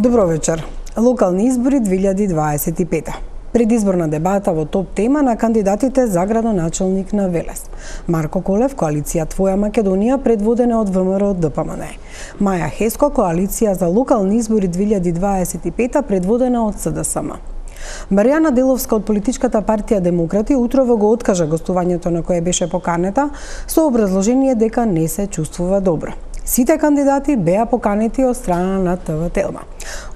Добро вечер. Локални избори 2025. Предизборна дебата во топ тема на кандидатите за градоначелник на Велес. Марко Колев, коалиција Твоја Македонија, предводена од ВМРО ДПМН. Маја Хеско, коалиција за локални избори 2025, предводена од СДСМ. Маријана Деловска од политичката партија Демократи утрово го откажа гостувањето на кое беше поканета со образложение дека не се чувствува добро. Сите кандидати беа поканети од страна на ТВ Телма.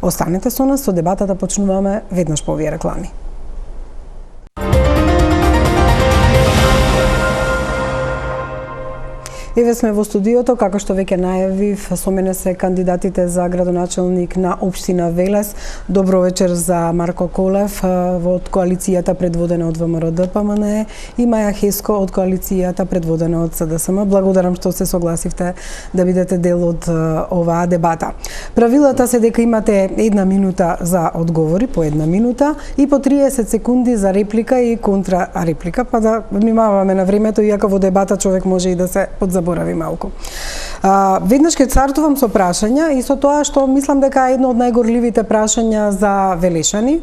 Останете со нас, со дебатата почнуваме веднаш по овие реклами. Еве сме во студиото, како што веќе најавив, со мене се кандидатите за градоначелник на општина Велес. Добро вечер за Марко Колев од коалицијата предводена од ВМРО ДПМН и Маја Хеско од коалицијата предводена од СДСМ. Благодарам што се согласивте да бидете дел од оваа дебата. Правилата се дека имате 1 минута за одговори, по 1 минута и по 30 секунди за реплика и контрареплика, па да внимаваме на времето, иако во дебата човек може и да се подзаборави малку. Веднаш ќе стартувам со прашања и со тоа што мислам дека е едно од најгорливите прашања за велешани.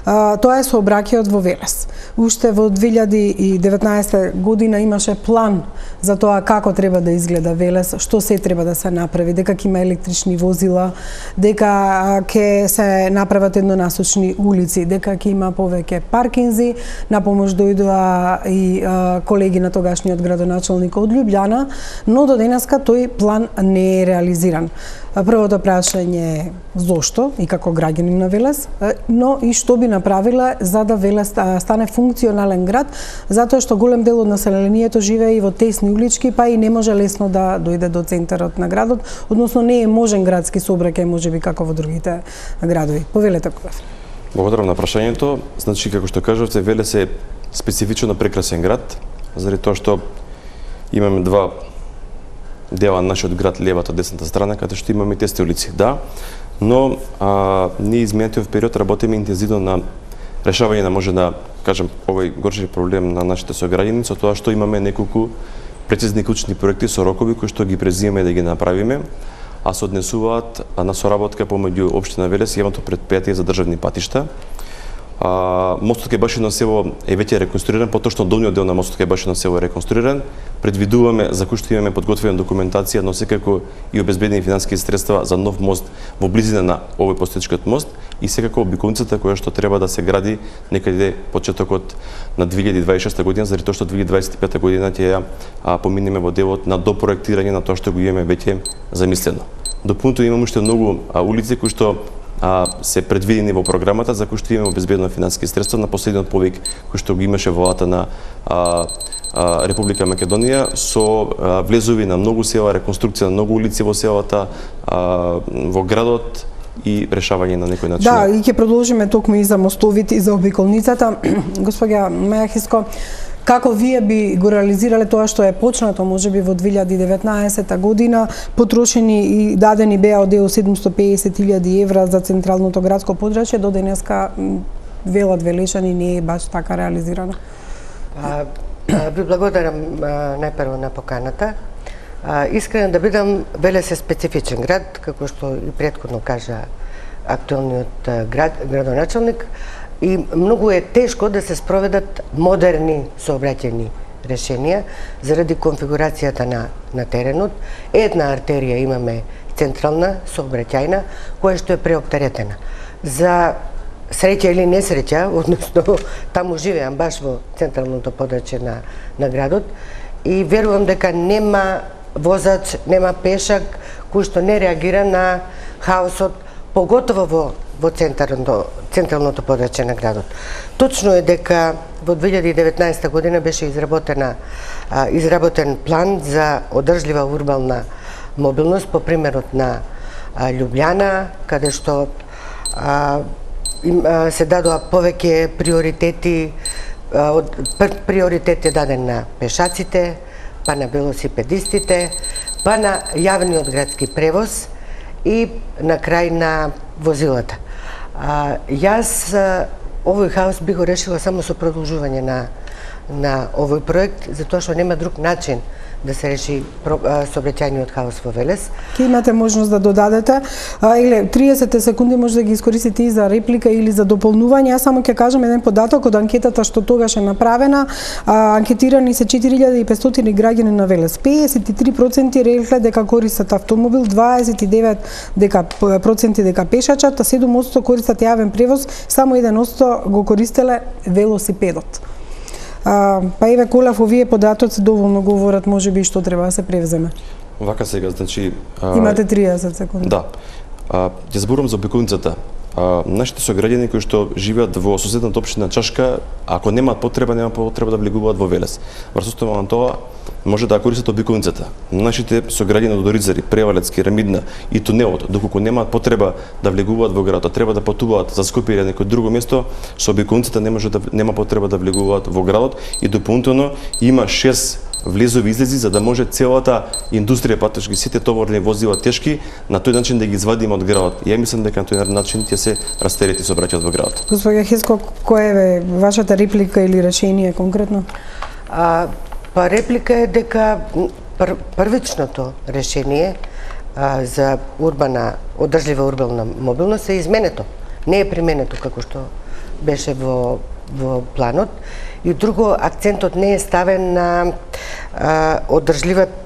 Тоа е сообраќајот во Велес. Уште во 2019 година имаше план за тоа како треба да изгледа Велес, што се треба да се направи, дека ќе има електрични возила, дека ќе се направат еднонасочни улици, дека ќе има повеќе паркинзи. На помош дојдоа и колеги на тогашниот градоначелник од Љубљана, но до денеска тој план не е реализиран. Првото прашање е зошто и како граѓанин на Велес, но и што би направила за да Велес стане функционален град, затоа што голем дел од населението живее и во тесни улички, па и не може лесно да дојде до центарот на градот, односно не е можен градски сообраќај можеби како во другите градови. Повелете, Колев. Благодарам на прашањето. Значи, како што кажавте, Велес е специфично прекрасен град, заради тоа што имаме два дела на нашиот град, левата, десната страна, каде што имаме тесни улици. Да, но ние изминатиот период работиме интензивно на решавање на може да кажем овој горчив проблем на нашите сограѓани, со тоа што имаме неколку прецизни клучни проекти со рокови кои што ги презимаме да ги направиме, а се однесуваат на соработка помеѓу општина Велес и Јавното претпријатие за државни патишта. Мостот кај Башино село е веќе реконструиран, поточно долниот дел на мостот кај Башино село е реконструиран. Предвидуваме за кој што имаме подготвена документација, но секако и обезбедени финансиски средства за нов мост во близина на овој постоечкиот мост и секако обиколницата која што треба да се гради некаде почетокот на 2026 година, заради тоа што 2025 година ќе ја поминеме во делот на допроектирање на тоа што го имаме веќе замислено. Дополнително имаме уште многу улици кои што се предвидени во програмата, за кои што имаме обезбедено финансиски средства на последниот повик кој што го имаше владата на Република Македонија, со влезови на многу села, реконструкција на многу улици во селата, во градот и решавање на некој начин. Да, и ќе продолжиме токму и за мостовите и за обиколницата. Господја Маја Хеско, како вие би го реализирале тоа што е почнато можеби во 2019 година, потрошени и дадени беа од ЕО 750.000 евра за централното градско подрачје, до денеска велат велешани не е баш така реализирано? Ви благодарам најпрво на поканата. Искрено да бидам, Велес е специфичен град, како што и претходно кажа актуелниот градоначелник, и многу е тешко да се спроведат модерни сообраќајни решенија заради конфигурацијата на теренот. Една артерија имаме централна сообраќајна која што е преоптеретена. За среќа или несреќа, односно таму живеам баш во централното подрачје на градот и верувам дека нема возач, нема пешак кој што не реагира на хаосот, поготово во централното подрачје на градот. Точно е дека во 2019 година беше изработен план за одржлива урбана мобилност по примерот на Љубљана, каде што се дадоа повеќе приоритети. Приоритет е даден на пешаците, па на велосипедистите, па на јавниот градски превоз и на крај на возилата. Јас овој хаос би го решила само со продолжување на овој проект, затоа што нема друг начин да се реши сообраќајниот хаос во Велес. Ке имате можност да додадете, или 30 секунди може да ги искористите и за реплика или за дополнување. Јас само ќе кажам еден податок од анкетата што тогаш е направена. Анкетирани се 4500 граѓани на Велес. 53% рекле дека користат автомобил, 29% дека пешачат, а 7% користат јавен превоз, само 1% го користеле велосипедот. Па еве Колев, овие податоци доволно говорат можеби што треба да се превземе. Вака сега, значи... Имате 30 секунди. Да. Ќе зборувам за обиколницата. Нашите сограѓани кои што живеат во соседната општина Чашка, ако немаат потреба, нема потреба да влегуваат во Велес. Врз основа на тоа, може да користат обиколницата. Нашите сограѓани од Орицари, Превалец, Керамидна и Тунелот, доколку немаат потреба да влегуваат во градот, треба да патуваат за Скопје или некој друго место, со обиколницата нема потреба да влегуваат во градот и дополнително има 6 влезови излези за да може целата индустрија патешки, сите товарни возила тешки, на тој начин да ги извадиме од градот. Ја мислам дека на тој начин ќе се растерети сообраќајот во градот. Господја Хеско, која е вашата реплика или решение конкретно? Па реплика е дека првичното решение за одржлива урбана мобилност е изменето. Не е применето како што беше во планот. И друго, акцентот не е ставен на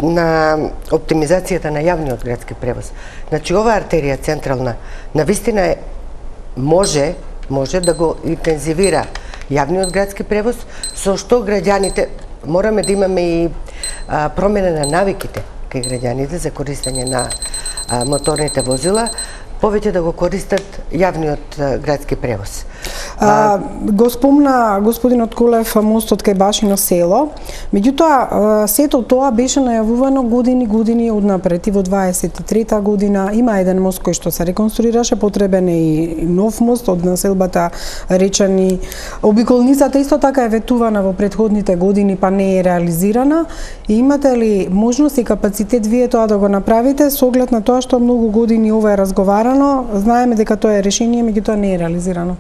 на оптимизацијата на јавниот градски превоз. Значи, оваа артерија централна навистина може да го интензивира јавниот градски превоз, со што граѓаните мораме да имаме и промена на навиките кај граѓаните за користење на моторните возила, повеќе да го користат јавниот градски превоз. Го спомна господинот Колев мостот кај Башино село, меѓутоа сето тоа беше најавувано години однапред и во 23-та година има еден мост кој што се реконструираше, потребен е и нов мост од населбата Речани. Обиколницата исто така е ветувана во претходните години, па не е реализирана. И имате ли можност и капацитет вие тоа да го направите со оглед на тоа што многу години ова е разговарано, знаеме дека тоа е решение, меѓутоа не е реализирано?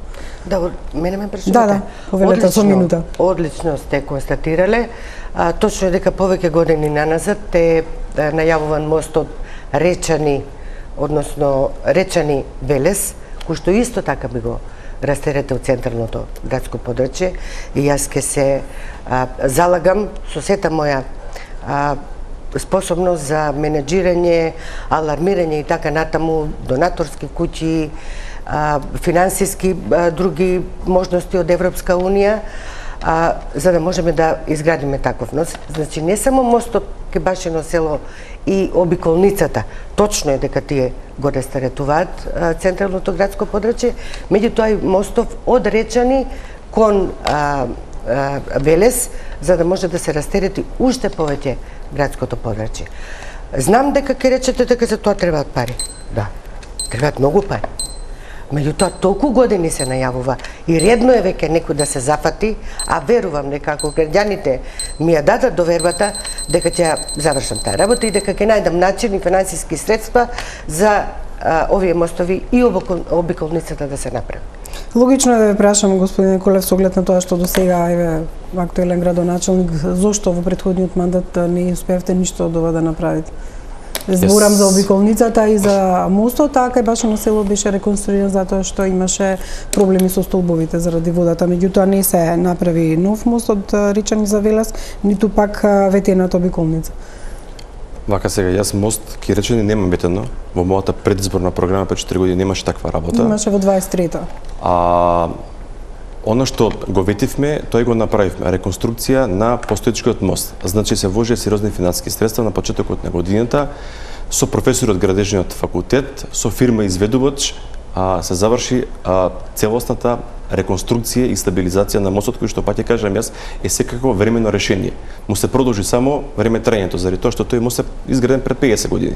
Да, мене ме прашувате. Да, повелете со минута. Одлично сте констатирале. Точно е дека повеќе години наназад е најавуван мостот Речани, односно Речани Велес, кој што исто така би го растерете од централното градско подрачје, и јас ке се залагам со сета моја способност за менеджирање, алармирање и така натаму, донаторски куќи, финансиски други можности од Европска Унија, за да можеме да изградиме таков мост. Значи, не само мостот кај Башино село и обиколницата, точно е дека тие го растаретуваат централното градско подрачје, меѓутоа и мостов од Речани кон Велес, за да може да се растерети уште повеќе градското подрачје. Знам дека ќе речете дека за тоа требаат пари. Да, требаат многу пари. Меѓутоа, толку години се најавува и редно е веќе некој да се зафати, а верувам дека ако граѓаните ми ја дадат довербата, дека ќе завршам таа работа и дека ќе најдам начин и финансиски средства за овие мостови и обиколницата да се направи. Логично е да ве прашам, господине Колев, со оглед на тоа што до сега е актуелен градоначелник, зошто во претходниот мандат не успевте ништо од ова да направите? Зборам за обиколницата и за мостот, кај Башино село беше реконструиран затоа што имаше проблеми со столбовите заради водата. Меѓутоа не се направи нов мост од Речани за Велес, ниту пак ветената обиколница. Вака сега, јас мост ки Речани немам ветено. Во мојата предизборна програма пред 4 години немаше таква работа. Имаше во 23-та. Оно што го ветивме, тој го направивме, реконструкција на постоечкиот мост. Значи се вложија сериозни финансиски средства на почетокот на годината, со професори од градежниот факултет, со фирма изведувач, се заврши целосната реконструкција и стабилизација на мостот, кој што пак ќе кажам јас е секако временно решение. Му се продолжи само време трајањето, заради тоа што тој мост е изграден пред 50 години.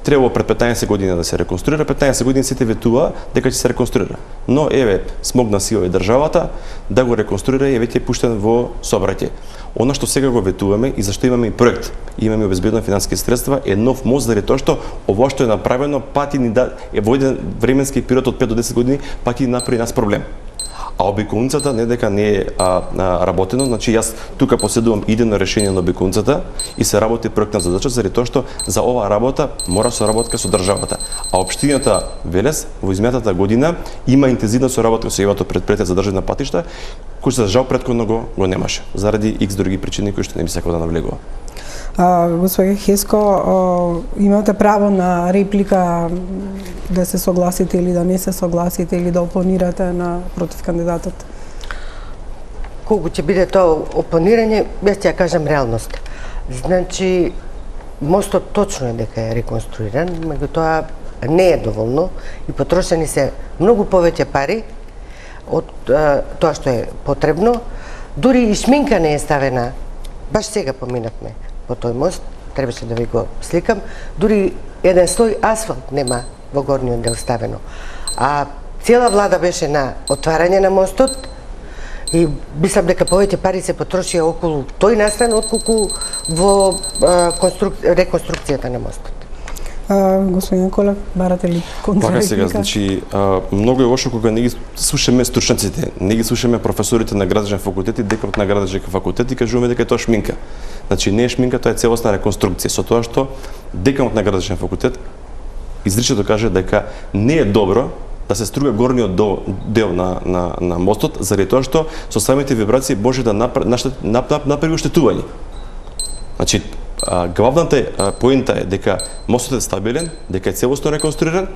Требало пред 15 години да се реконструира, 15 години сите ветува дека ќе се реконструира. Но еве, смогна сила и државата да го реконструира и веќе е пуштен во сообраќај. Она што сега го ветуваме и зашто имаме и проект, имаме обезбедено финансиски средства, е нов мост заради тоа што ова што е направено пати ни да е во еден временски период од 5 до 10 години пати ни направи нас проблем. а обиколницата не дека не е работено, значи јас тука поседувам идено решение на обиколницата и се работи проектна задача заради тоа што за оваа работа мора соработка со државата. А општината Велес во изминатата година има интензивна соработка со евото предпријатие за државни патишта, кој за жал претходно го немаше заради X други причини кои што не би сакал да навлегува. Господи Хеско, имате право на реплика да се согласите или да не се согласите или да опонирате против кандидатот. Колку ќе биде тоа опонирање, јас ќе ја кажам реалност. Значи, мостот точно е дека е реконструиран, меѓутоа не е доволно и потрошени се многу повеќе пари од тоа што е потребно. Дури и шминка не е ставена. Баш сега поминавме по тој мост, требаше да ви го сликам. Дури еден слој асфалт нема во горниот дел ставено. А цела влада беше на отварање на мостот и мислам дека повеќе пари се потрошија околу тој настран отколку во реконструкцијата на мостот. Господин Колев, барате ли контрареплика? Пака сега, значи, многу е лошо кога не ги слушаме стручњаците, не ги слушаме професорите на градежен факултет и деканот на градежен факултет и кажуваме дека е тоа шминка. Значи, не е шминка, тоа е целосна реконструкција, со тоа што деканот на градежен факултет изричито каже дека не е добро да се струга горниот дел на мостот, заради тоа што со самите вибрации може да направи оштетување. Значи, главната поента е дека мостот е стабилен, дека е целосно реконструиран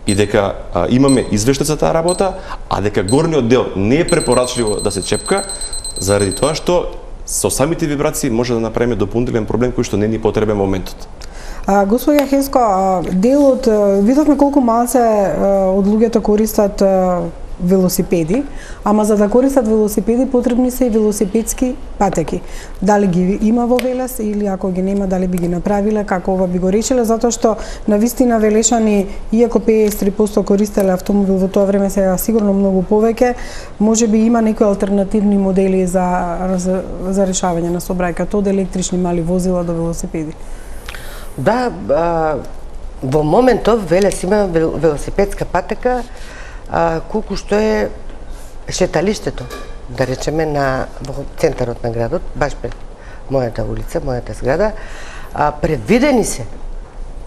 и дека имаме извештај за таа работа, а дека горниот дел не е препорачливо да се чепка, заради тоа што со самите вибрации може да направиме дополнителен проблем кој што не ни потребен во моментот. Господја Хеско, делот, видовме колку малце од луѓето користат велосипеди, ама за да користат велосипеди потребни се и велосипедски патеки. Дали ги има во Велес или ако ги нема, дали би ги направиле, како ова би го решиле, затоа што навистина велешани, иако 53% користеле автомобил во тоа време, сега сигурно многу повеќе, можеби има некои алтернативни модели за решавање на сообраќајот од електрични мали возила до велосипеди. Да, во моментов Велес има велосипедска патека колку што е шеталиштето, да речеме, во центарот на градот, баш пред мојата улица, мојата зграда. Предвидени се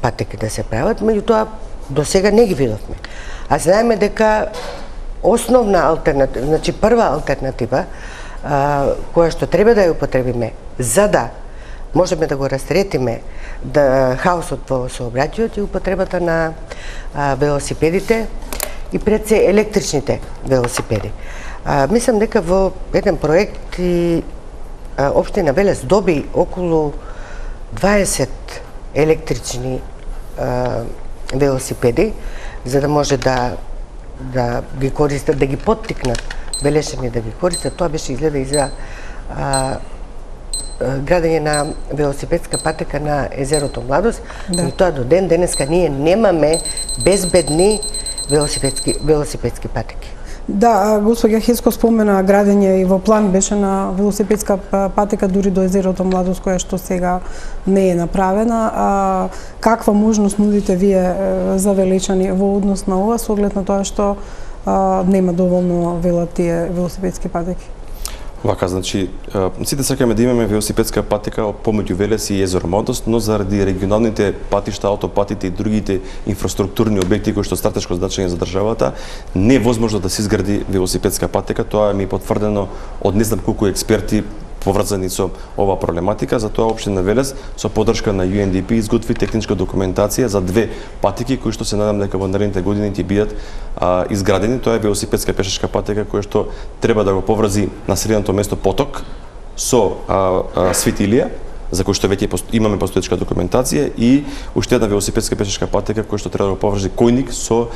патеки да се прават, меѓутоа до сега не ги видовме. А знаеме дека основна алтернатива, значи прва алтернатива, која што треба да ја употребиме за да можеме да го растретиме хаосот во сообраќајот и употребата на велосипедите и пред се електричните велосипеди. Мислам дека во еден проект и општина Велес доби околу 20 електрични велосипеди за да може да ги користат, да ги поттикнат велешани да ги користат. Тоа беше изгледа и за градење на велосипедска патека на езерото Младост, и тоа до ден денеска ние немаме безбедни велосипедски патеки. Да, господја Хеско спомена градење и во план беше на велосипедска патека дури до езерото Младост, која што сега не е направена. Каква можност нудите вие за велечани во однос на ова, со оглед на тоа што нема доволно велат тие велосипедски патеки? Вака, значи, сите сакаме да имаме велосипедска патека помеѓу Велес и езеро Младост, но заради регионалните патишта, аутопатите и другите инфраструктурни објекти кои што стратешко значење за државата, не е возможно да се изгради велосипедска патека. Тоа ми е потврдено од не знам колку експерти поврзани со ова проблематика, затоа општина Велес со поддршка на UNDP изготви техничка документација за 2 патеки кои што се надам дека во наредните години ќе бидат изградени. Тоа е велосипедска пешачка патека која што треба да го поврзи населеното место Поток со Свети Илија, за кој што веќе имаме постоечка документација, и уште една велосипедска пешачка патека која што треба да го поврзи Којник со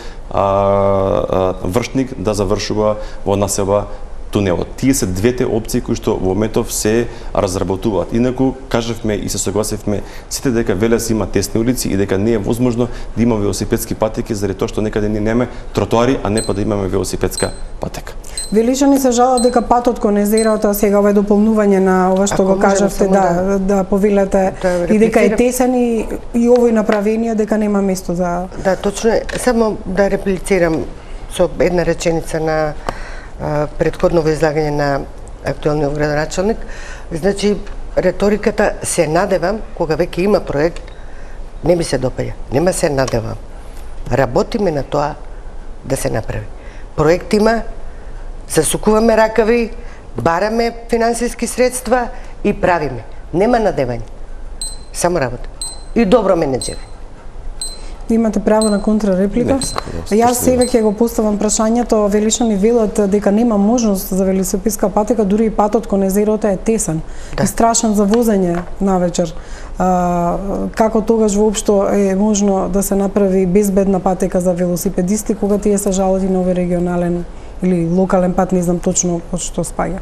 Вршник да завршува во населба тунелот. Тие се двете опции кои што во моментов се разработуваат. Инаку кажавме и се согласивме сите дека Велес има тесни улици и дека не е возможно да има велосипедски патеки заради тоа што некаде ни немаме тротоари, а не па да имаме велосипедска патека. Велишани се жалат дека патот кон езерото, сега ова е дополнување на ова што го кажавте, да повелете, и дека е тесен и овој направение дека нема место за... Да, точно е. Само да реплицирам со една реченица на претходно во излагање на актуелниот градоначалник, значи реториката се надевам кога веќе има проект, не ми се допаѓа. Нема се надевам. Работиме на тоа да се направи. Проект има, засукуваме ракави, бараме финансиски средства и правиме. Нема надевање. Само работа. И добро менеджери. Имате право на контрареплика. Јас себе ќе го поставам прашањето, велиша ми велат дека нема можност за велосипедска патека, дури и патот кон езерото е тесен и страшен за возење навечер. Како тогаш воопшто е можно да се направи безбедна патека за велосипедисти кога тие се жалат и на овој регионален или локален пат, не знам точно од што спаѓа.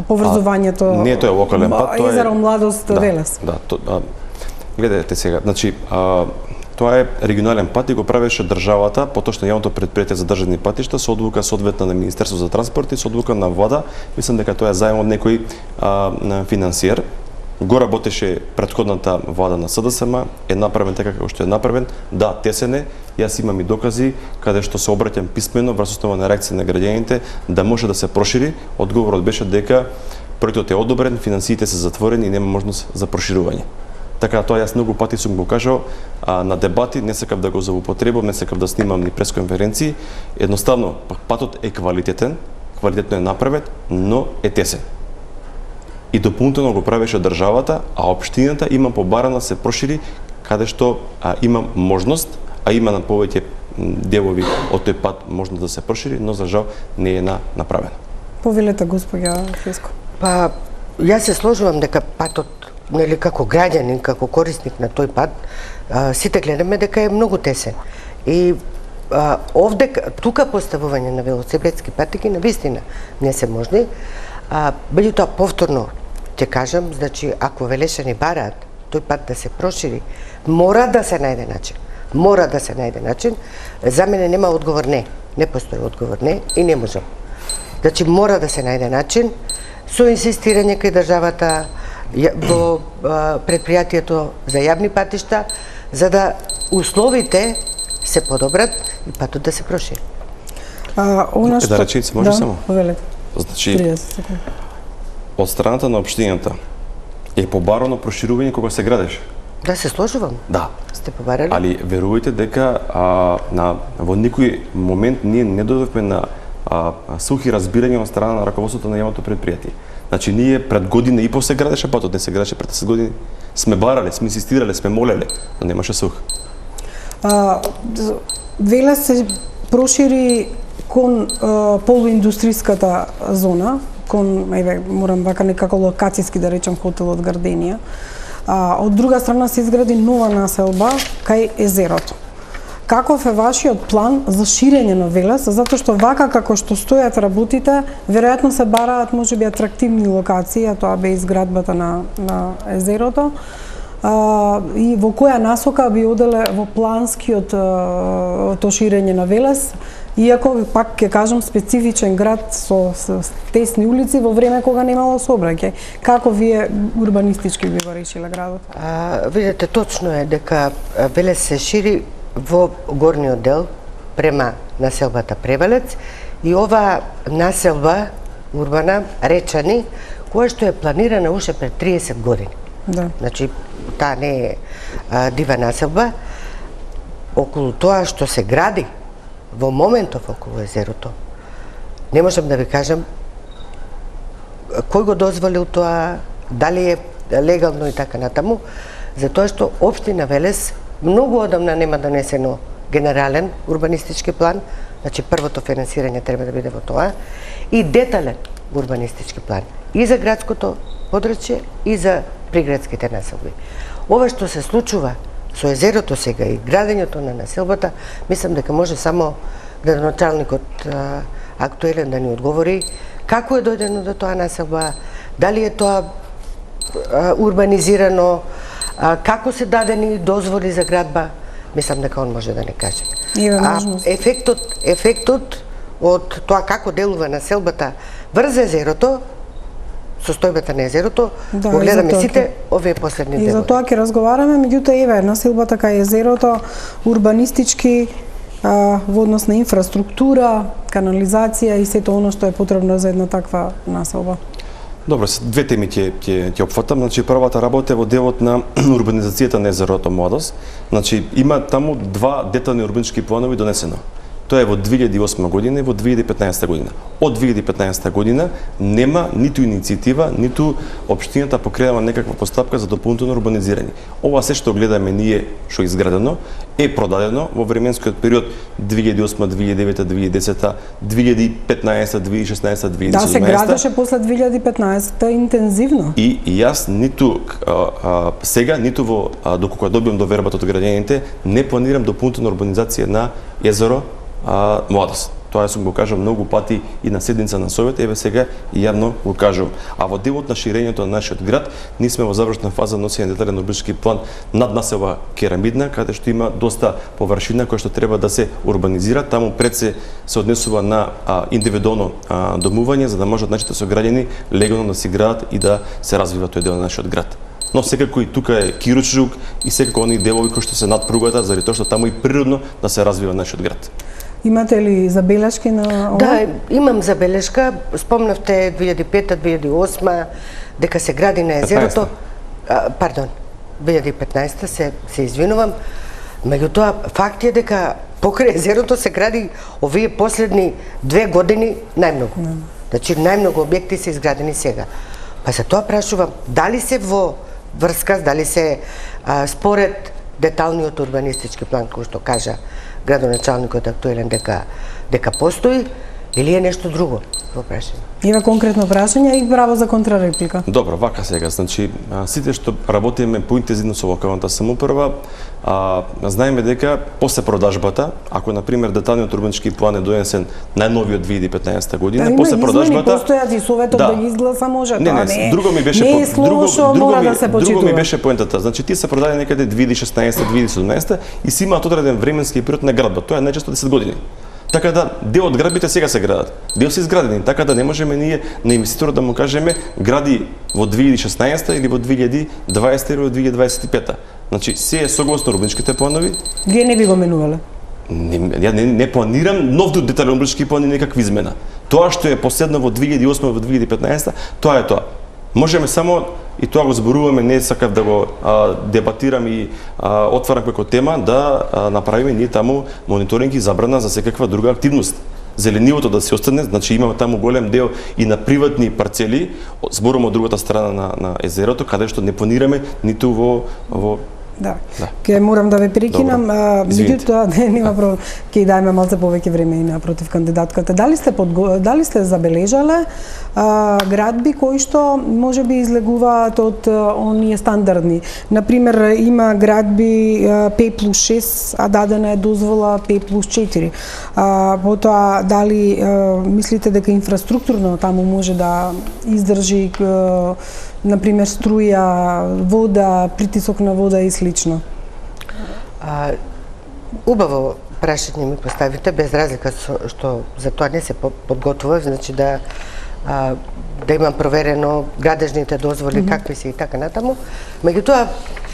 Поврзувањето не, тоа е локален пат, тоа е езеро Младост Велес. Гледате сега, значи тоа е регионален пат и го правеше државата, поточно јавното претпријатие за државни патишта со одлука соодветна на Министерство за транспорт и со одлука на влада. Мислам дека тоа е заем од некој финансиер. Го работеше претходната влада на СДСМ, е направен така како што е направен. Да, тесен е. Јас имам и докази каде што се обраќам писмено врз основа на реакција на граѓаните да може да се прошири. Одговорот беше дека проектот е одобрен, финансиите се затворени и нема можност за проширување. Така да тоа јас многу пати сум го кажал на дебати, не сакав да го злоупотребувам, не сакав да снимам ни пресконференции. Едноставно, патот е квалитетен, квалитетно е направен, но е тесен. И дополнително го правеше државата, а општината има побарана се прошири каде што има можност, а има на повеќе делови од тој пат можност да се прошири, но за жал не е направено. Повелете, господја Феско. Па, јас се сложувам дека патот, нели, како граѓанин, како корисник на тој пат, сите гледаме дека е многу тесен. И овде, тука поставување на велосипедски патеки навистина не се можни. Меѓутоа, повторно ќе кажам, значи, ако Велешани бараат тој пат да се прошири, мора да се најде начин. Мора да се најде начин. За мене нема одговор не. Не постои одговор не и не можам. Значи, мора да се најде начин со инсистирање кај државата во предпријатието за јавни патишта, за да условите се подобрат и патот да се прошири. Да реченици, може само? Повелете. Значи, од страната на општината е побарано проширување кога се градеше. Да, се сложувам. Да. Сте побарали. Али верувајте дека во никој момент ние не додовме на сухи разбирања од страна на раководството на јавното предпријатие. Значи, ние пред година и пол се градеше патот, не се градеше пред 10 години. Сме барале, сме инсистирале, сме молеле, но немаше сух. Велес се прошири кон полуиндустриската зона, кон, морам вака некако локацијски да речам, хотелот Гарденија. Од друга страна се изгради нова населба кај езерото. Каков е вашиот план за ширење на Велес, затоа што вака како што стојат работите, веројатно се бараат можеби атрактивни локации, а тоа бе изградбата на езерото. И во која насока би оделе во планскиот то ширење на Велес, иако пак ќе кажам специфичен град со тесни улици во време кога немало сообраќај. Како вие урбанистички би го решиле градот? Видете, точно е дека Велес се шири во горниот дел према населбата Превалец и ова населба урбана Речани, која што е планирана уште пред 30 години. Да. Значи, таа не е дива населба. Околу тоа што се гради во моментов околу езерото, не можам да ви кажам кој го дозволил тоа, дали е легално и така натаму, затоа што општина Велес многу одамна нема донесено генерален урбанистички план, значи првото финансирање треба да биде во тоа, и детален урбанистички план и за градското подрачје и за приградските населби. Ова што се случува со езерото сега и градењето на населбата, мислам дека може само градоначалникот актуелен да ни одговори како е дојдено до тоа населба, дали е тоа урбанизирано, како се дадени дозволи за градба, мислам дека он може да не каже. Ефектот од тоа како делува населбата врз езерото, состојбата на езерото, го гледаме сите овие последни делови. И за тоа ќе разговараме, меѓутоа еве населбата кај езерото урбанистички во однос на инфраструктура, канализација и сето оно што е потребно за една таква населба? Добро, две теми ќе опфатам. Значи, првата работа е во делот на урбанизацијата на езерото Младост. Значи, има таму два детални урбанички планови донесено. Тоа е во 2008 година и во 2015 година. Од 2015 година нема ниту иницијатива, ниту општината покренала некаква постапка за дополнително урбанизирање. Ова се што гледаме ние што е изградено е продадено во временскиот период 2008, 2009, 2010, 2015, 2016, 2017. Да, се градеше после 2015 интензивно. И јас ниту сега, ниту во доколку добиам довербата од граѓаните, не планирам дополнителна урбанизација на езеро Младост. Тоа сум го кажал многу пати и на седница на Совет, еве сега и јавно го кажувам. А во делот на ширењето на нашиот град, ние сме во завршна фаза на носење детален урбанички план над населба Керамидна, каде што има доста површина која што треба да се урбанизира. Таму пред се однесува на индивидуално домување, за да можат нашите сограѓани легално да си градат и да се развива тој дел на нашиот град. Но секако и тука е Киручук и секако оние делови кои што се над пругата, заради тоа што таму и природно да се развива нашиот град. Имате ли забелешки на ова? Да, имам забелешка. Спомнавте 2005-2008 дека се гради на езерото. Пардон, 2015 се извинувам. Меѓутоа, факт е дека покрај езерото се гради овие последни 2 години најмногу. Значи, најмногу објекти се изградени сега. Па за тоа прашувам, дали се во врска, дали се според деталниот урбанистички план, кој што кажа градоначалникот актуелен дека постои, или е нешто друго во прашање? Има конкретно прашање и право за контрареплика. Добро, вака сега, значи сите што работиме поинтензивно со локалната самоуправа, знаеме дека после продажбата, ако на пример деталниот урбанички план е донесен најновиот 2015 година, да, после продажбата постојат и советот да ги изгласа може, не, друго ми беше не е слово што мора да се почитува. Друго ми беше поентата. Значи тие се продаде некаде 2016-2017 и си имаат одреден временски период на градба. Тоа е најчесто 10 години. Така да дел од градбите сега се градат. Дел се изградени, така да не можеме ние на инвеститорот да му кажеме гради во 2016 или во 2020 или во 2025. Значи се е согласно урбаничките планови. Вие не би го менувале? Ја не планирам нов детален урбанички план и некаква измена. Тоа што е последно во 2008 во 2015, тоа е тоа. Можеме само, и тоа го зборуваме, не сакав да го дебатирам и отварам како тема, да направиме ние таму мониторинг и забрана за секаква друга активност. Зеленивото да се остане, значи имаме таму голем дел и на приватни парцели, зборуваме од другата страна на езерото, каде што не планираме ниту во Да. Ке морам да ве прекинам, меѓутоа нема проблем. Ќе дајме малце повеќе време и напротив кандидатката. Дали сте забележале градби кои што можеби излегуваат од оние стандардни? Например, има градби P+6, а дадена е дозвола P+4. Потоа, дали мислите дека инфраструктурно таму може да издржи например струја, вода, притисок на вода и слично? Убаво прашање ми поставите, без разлика што за тоа не се подготвував, значи да имам проверено градежните дозволи, какви се и така натаму. Меѓутоа,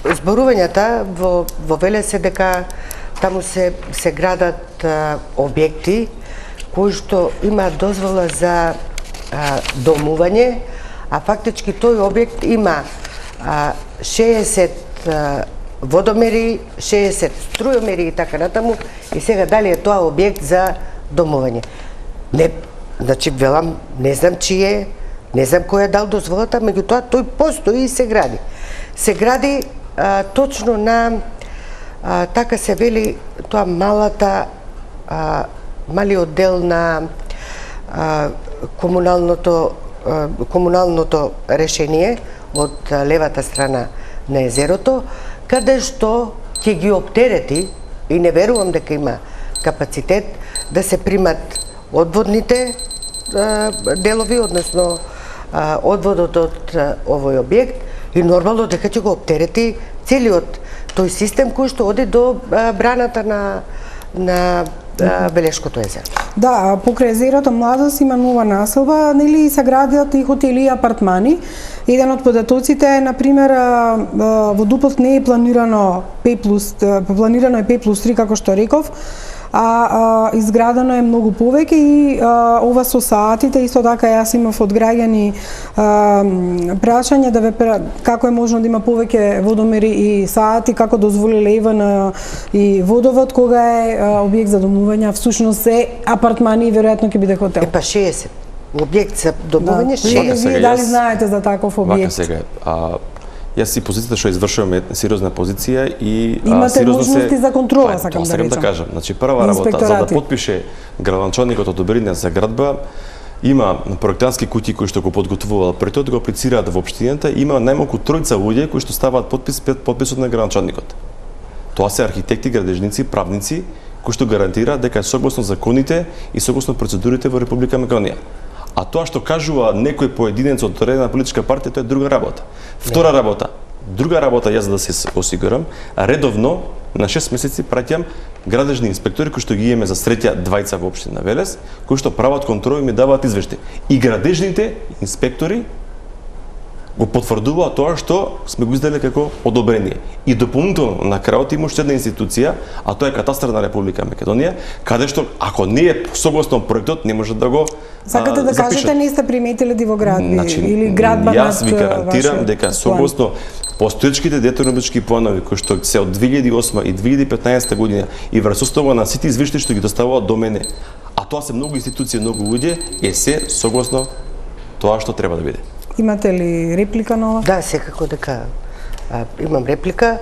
зборувањата во ВЛС дека таму се градат објекти кои што имаат дозвола за домување, а фактички тој објект има 60 водомери, 60 струјомери и така натаму, и сега дали е тоа објект за домување. Не, значи велам, не знам чие, не знам кој е дал дозволата, меѓутоа тој постои и се гради. Се гради точно на така се вели тоа малиот дел на комуналното решение од левата страна на езерото, каде што ќе ги оптерети, и не верувам дека има капацитет да се примат одводните делови, односно одводот од овој објект, и нормално дека ќе го оптерети целиот тој систем кој што оди до браната на Белешкото езеро. Да, покрај езерото Младост има нова населба, нели се градат и хотели и апартмани. Еден од податоците е, например, во Дуполт не е планирано P+3, како што реков, а изградено е многу повеќе и ова со саатите, исто така јас имав од граѓани прашање да како е можно да има повеќе водомери и саати, како дозволиле ЕВН и водовод кога е објект за домување, всушност е апартмани и веројатно ќе биде хотел. Па 60. Објект за домување 60. Вие дали знаете за таков објект? Вака сега, јас си позицијата што извршувам е сериозна позиција и имате можности за контрола, сакам да речам. Да кажам, значи прва работа за да подпише градоначалникот одобрение за градба, има проектантски куќи кои што го подготвуваат, пред тоа да го аплицираат во општината, има најмалку тројца луѓе кои што ставаат подпис пред подписот на градоначалникот. Тоа се архитекти, градежници, правници кои што гарантираат дека е согласно законите и согласно процедурите во Република Македонија. А тоа што кажува некој поединец од одредена политичка партија, тоа е друга работа. Втора работа, друга работа, јас за да се осигурам, редовно на 6 месеци праќам градежни инспектори кои што ги имаме за среќа двајца во општина Велес, кои што прават контроли и ми даваат извештај. И градежните инспектори го потврдуваат тоа што сме го издали како одобрение. И дополнително на крајот има уште една институција, а тоа е Катастар на Република Македонија, каде што ако не е согласно проектот не може да го Сакате да кажете не сте приметиле дивоградби или градба над јас ви гарантирам дека согласно постоечките детални планови кои што се од 2008 и 2015 година и врз основа на сите извештаи што ги доставуваат до мене, а тоа се многу институции, многу луѓе, е се согласно тоа што треба да биде. Имате ли реплика на ова? Да, секако дека имам реплика.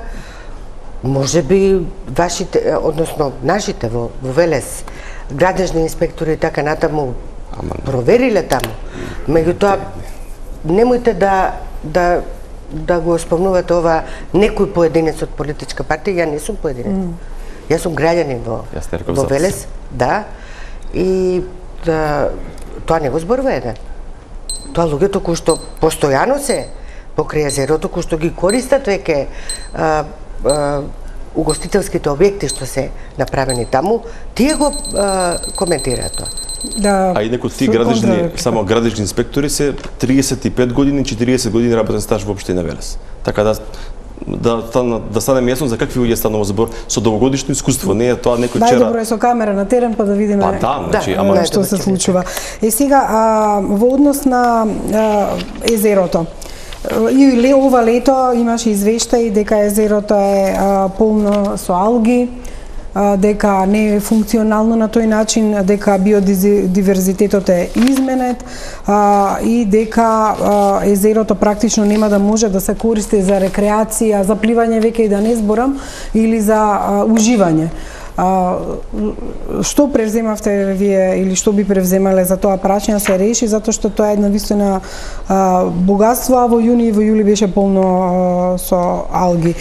Може би вашите, односно нашите во Велес, градежни инспектори и така натаму провериле таму. Меѓутоа, немојте да го спомнувате ова некој поединец од политичка партија, ја не сум поединец. Јас сум граѓанин во Велес, да, и тоа не го зборува еден. Тоа луѓето кои што постојано се покрај езерото, кои што ги користат веќе угостителските објекти што се направени таму, тие го коментираат тоа. Да, а инаку тие градежни, само градежни инспектори се 35 години, 40 години работен стаж во општина Велес. Така да станеме јасно за какви луѓе станува збор со долгогодишно искуство, не е тоа некој вчера. Најдобро е со камера на терен па да видиме што се случува. И сега во однос на езерото. И ова лето имаше извештаи дека езерото е полно со алги, дека не е функционално на тој начин, дека биодиверзитетот е изменет и дека езерото практично нема да може да се користи за рекреација, за пливање веќе и да не зборам, или за уживање. Што превземавте вие или што би превземале за тоа прашање се реши, затоа што тоа е една вистина богатство, а во јуни и во јули беше полно со алги.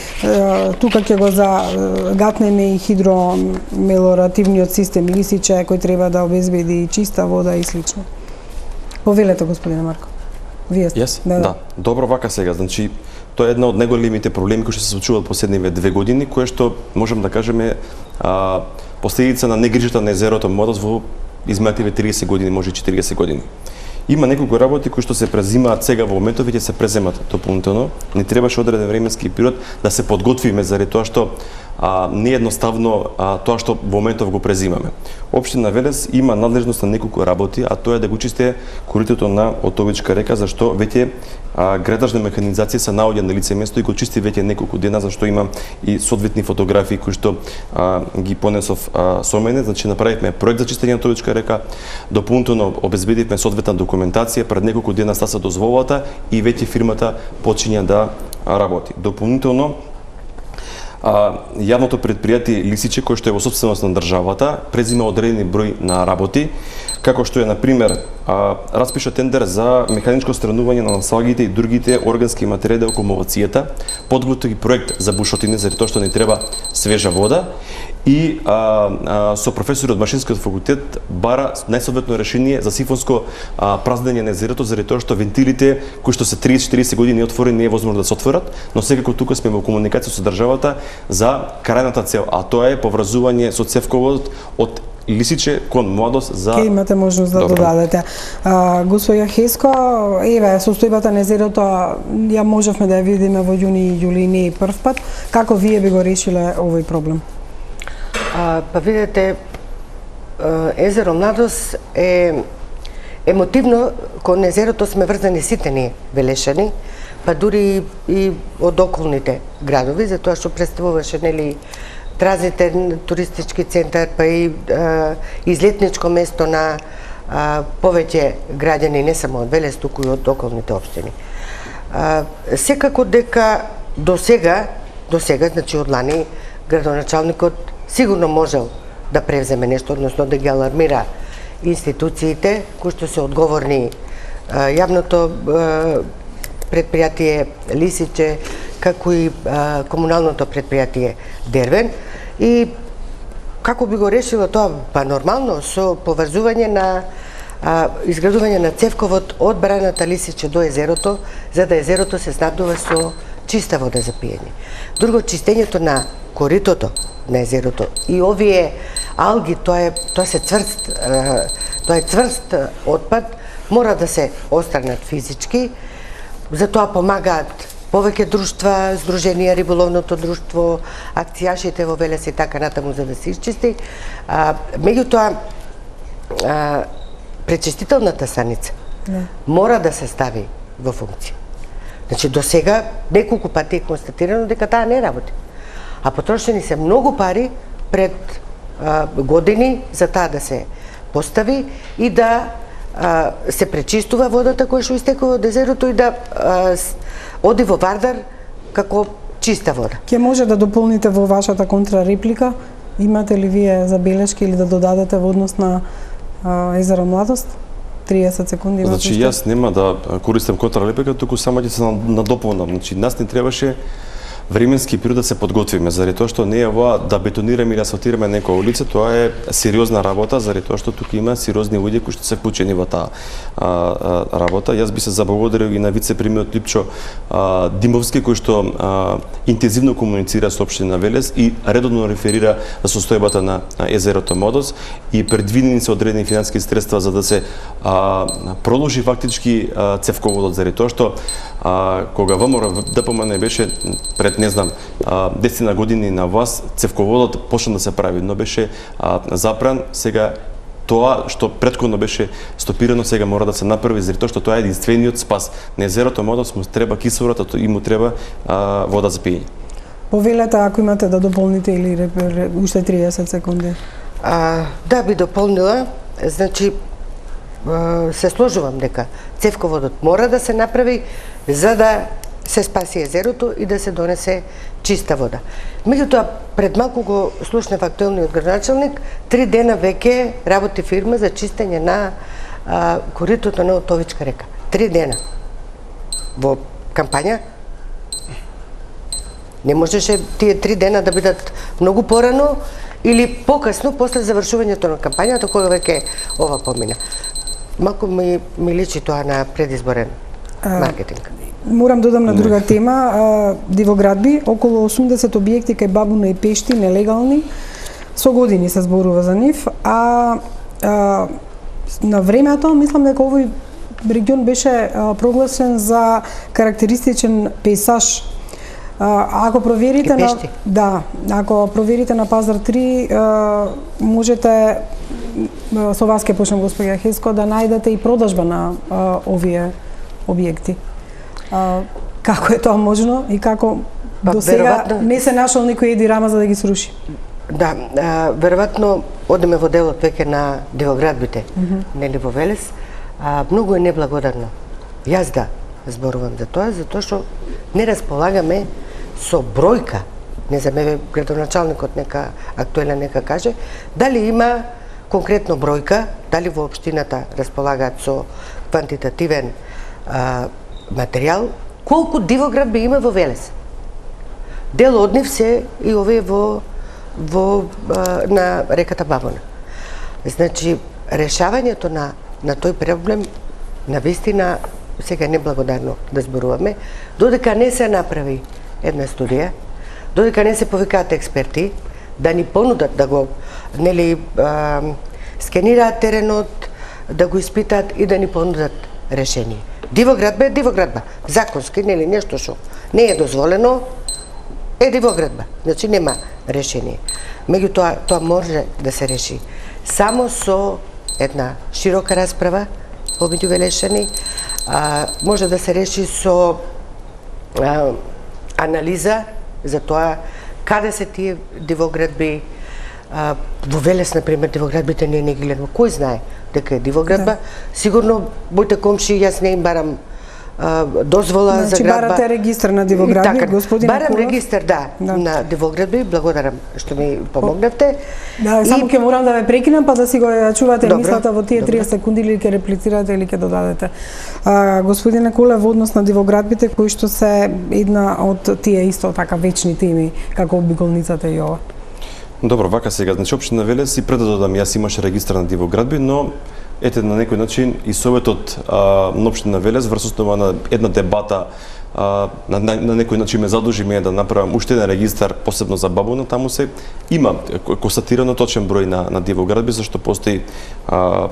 Тука ќе го загатнеме и хидромелоративниот систем Лисиче, кој треба да обезбеди чиста вода и слично. Повелете, господине Марко. Вие сте. Јас? Да. Добро, вака сега. Значи, тоа е една од најголемите проблеми кои што се случуваат последниве 2 години, кое што можам да кажеме последица на негрижата на езерото младост во изминативе 30 години, може и 40 години. Има неколку работи кои што се презимаат сега во моментов и ќе се преземат дополнително. Не требаше одреден временски период да се подготвиме заради тоа што не едноставно тоа што во моментов го презимаме. Општина Велес има надлежност на неколку работи, а тоа е да го чисти коритото на Отовичка река, зашто веќе градажна механизација се наоѓа на лице место и го чисти веќе неколку дена, зашто има и соодветни фотографии кои што ги понесов со мене. Значи направивме проект за чистење на Отовичка река, дополнително обезбедивме соодветна документација, пред неколку дена стаса дозволата и веќе фирмата почиња да работи. Дополнително јавното предпријатие Лисиче, кој што е во собственост на државата, презима одредени број на работи, како што е, например, распиша тендер за механичко странување на наслагите и другите органски материјали околу акумулацијата, подготви проект за бушотини, заради тоа што не треба свежа вода, и со професори од Машинскиот факултет бара најсоодветно решение за сифонско празнење на езерото, заради тоа што вентилите кои што се 30-40 години отворени не е возможно да се отворат, но секако тука сме во комуникација со државата за крајната цел, а тоа е поврзување со цевковод од Лисиче кон Младост за... Ке имате можност да додадете. Господја Хеско, еве, состојбата на езерото ја можевме да ја видиме во јуни и јули, не е прв пат. Како вие би го решиле овој проблем? Па видете, езеро Младост е емотивно, кон езерото сме врзани сите ние велешани, па дури и од околните градови, затоа што представуваше нели транзитен туристички центар, па и излетничко место на повеќе граѓани не само од Велес, туку и од околните општини. Секако дека до сега, значи од лани, градоначалникот сигурно можел да превземе нешто, односно да ги алармира институциите кои што се одговорни, јавното предпријатие Лисиче, како и комуналното предпријатие Дервен, и како би го решило тоа? Па нормално, со поврзување на изградување на цевковод од бараната Лисиче до езерото, за да езерото се снабдува со чиста вода за пиење. Друго, чистењето на коритото на езерото и овие алги, тоа е цврст отпад, мора да се отстранат физички. За тоа помагаат повеќе друштва, Сдруженија, Риболовното друштво, акцијашите во Велес и така натаму за да се исчисти. Меѓутоа, пречистителната станица мора да се стави во функција. Значи, до сега неколку пати е констатирано дека таа не работи. А потрошени се многу пари пред години за таа да се постави и да се пречистува водата која што истекува од езерото и да оди во Вардар како чиста вода. Ќе може да дополните во вашата контрареплика? Имате ли вие забелешки или да додадете во однос на езеро Младост? 30 секунди имате. Значи, јас нема да користам контрареплика, туку само ќе се надополнам. Значи, нас не требаше временски период да се подготвиме, заради тоа што не е ова да бетонираме или асфалтираме некоја улица, тоа е сериозна работа, заради тоа што тука има сериозни луѓе кои што се вклучени во таа работа. Јас би се заблагодарил и на вице-премиерот Липчо Димовски, кој што интензивно комуницира со општина Велес и редовно реферира за состојбата на езерото Младост и предвидени се одредени финансиски средства за да се продолжи фактички цевководот, заради тоа што кога ВМРО ДПМН беше пред не знам 10 години на власт, цевководот почна да се прави, но беше запран. Сега тоа што претходно беше стопирано сега мора да се направи, заради тоа што тоа е единствениот спас. На езерото Младост му треба кислород, и му треба вода за пиење. Повелете ако имате да дополните или уште 30 секунди. Да, би дополнила. Значи, се сложувам дека цевководот мора да се направи за да се спаси езерото и да се донесе чиста вода. Меѓутоа, пред малку го слушнав актуелниот градоначалник, 3 дена веќе работи фирма за чистење на коритото на Отовичка река. 3 дена. Во кампања не можеше тие 3 дена да бидат многу порано или покасно после завршувањето на кампањата кога веќе ова помина. Малку ми личи тоа на предизборен маркетинг. Морам додам на друга тема, дивоградби, околу 80 објекти кај Бабуна и Пешти нелегални, со години се зборува за нив, на времето мислам дека овој регион беше прогласен за карактеристичен пейсаж. Ако проверите ако проверите на Пазар 3, можете со вас ќе почнем господја Хеско да најдете и продажба на овие објекти. Како е тоа можно и како до сега не се нашол никој еди рама за да ги сруши? Да, веројатно одеме во делот веќе на дивоградбите, нели во Велес. Многу е неблагодарно. Јас да зборувам за тоа, затоа што не располагаме со бројка. Не знам, еве градоначалникот нека актуелен нека каже, дали има конкретно бројка, дали во општината располагаат со квантитативен материјал, колку дивоградби има во Велес. Дел од нив се и овие на реката Бабуна. Значи, решавањето на тој проблем на вистина сега е неблагодарно да зборуваме, додека не се направи една студија, додека не се повикаат експерти да ни понудат да го скенираат теренот, да го испитаат и да ни понудат решение. Дивоградба е дивоградба. Законски, нели, нешто што не е дозволено, е дивоградба. Значи нема решение. Меѓутоа, тоа може да се реши само со една широка расправа помеѓу Велешани, може да се реши со анализа за тоа каде се тие дивоградби. Во Велес, например, дивоградбите не ги гледаме. Кој знае дека е дивоградба? Сигурно моите комши, јас не им барам дозвола за градба. Барате регистар на дивоградби, господин Барам Кулев? регистар, на дивоградби. Благодарам што ми помогнавте. Да, само ќе морам да ве прекинам, па да си го чувате мислата во тие 30 секунди или ќе реплицирате или ќе додадете. Господине Кулев, во однос на дивоградбите кои што се една од тие исто така вечни теми како обиколницата и ова. Добро, вака сега, значи општина Велес и пред да додам, јас имаше регистар на дивоградби, но ете на некој начин и советот на општина Велес врз основа на една дебата на некој начин ме задолжи мене да направам уште еден регистар посебно за Бабуна, таму се има констатирано точен број на дивоградби зашто постои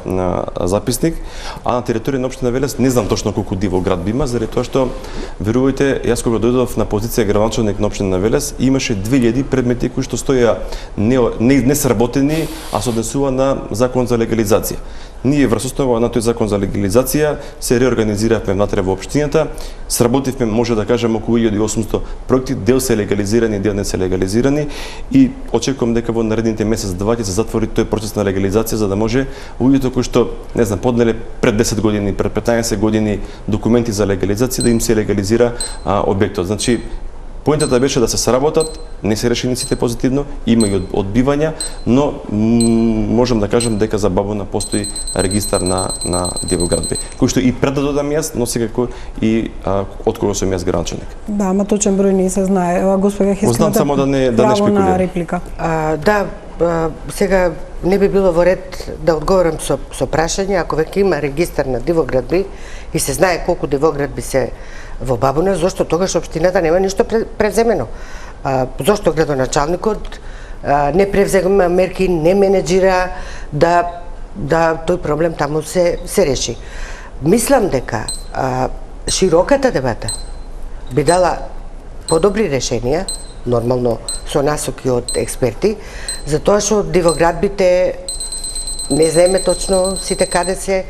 на записник, а на територија на општина Велес не знам точно колку дивоградби има, заради тоа што верувајте, јас кога дојдов на позиција градоначалник на општина Велес, имаше 2000 предмети кои што стоја не сработени, а се однесува на закон за легализација. Ние врз основа на тој закон за легализација се реорганизиравме внатре во општината, сработивме, може да кажем, околу 1800 проекти, дел се легализирани, дел не се легализирани и очекувам дека во наредните месец-два ќе се затвори тој процес на легализација за да може луѓето кои што, не знам, поднеле пред 10 години, пред 15 години документи за легализација да им се легализира објектот. Значи, поентата беше да се сработат, не се решени сите позитивно, има и одбивања, но можам да кажам дека за Бабуна постои регистар на дивоградби, кој што и пред да додам јас, но секако и од кога сум јас градоначалник. Да, ама точен број не се знае. Господја Хескината, знам само да не шпекулирам. на реплика. Сега не би било во ред да одговорам со прашање, ако веќе има регистар на дивоградби и се знае колку дивоградби се во Бабуна, зошто тогаш општината нема ништо преземено? Зошто градоначалникот не превзема мерки, не менеджира да тој проблем таму се реши? Мислам дека широката дебата би дала подобри решенија, нормално со насоки од експерти, затоа што дивоградбите не знаеме точно сите каде се,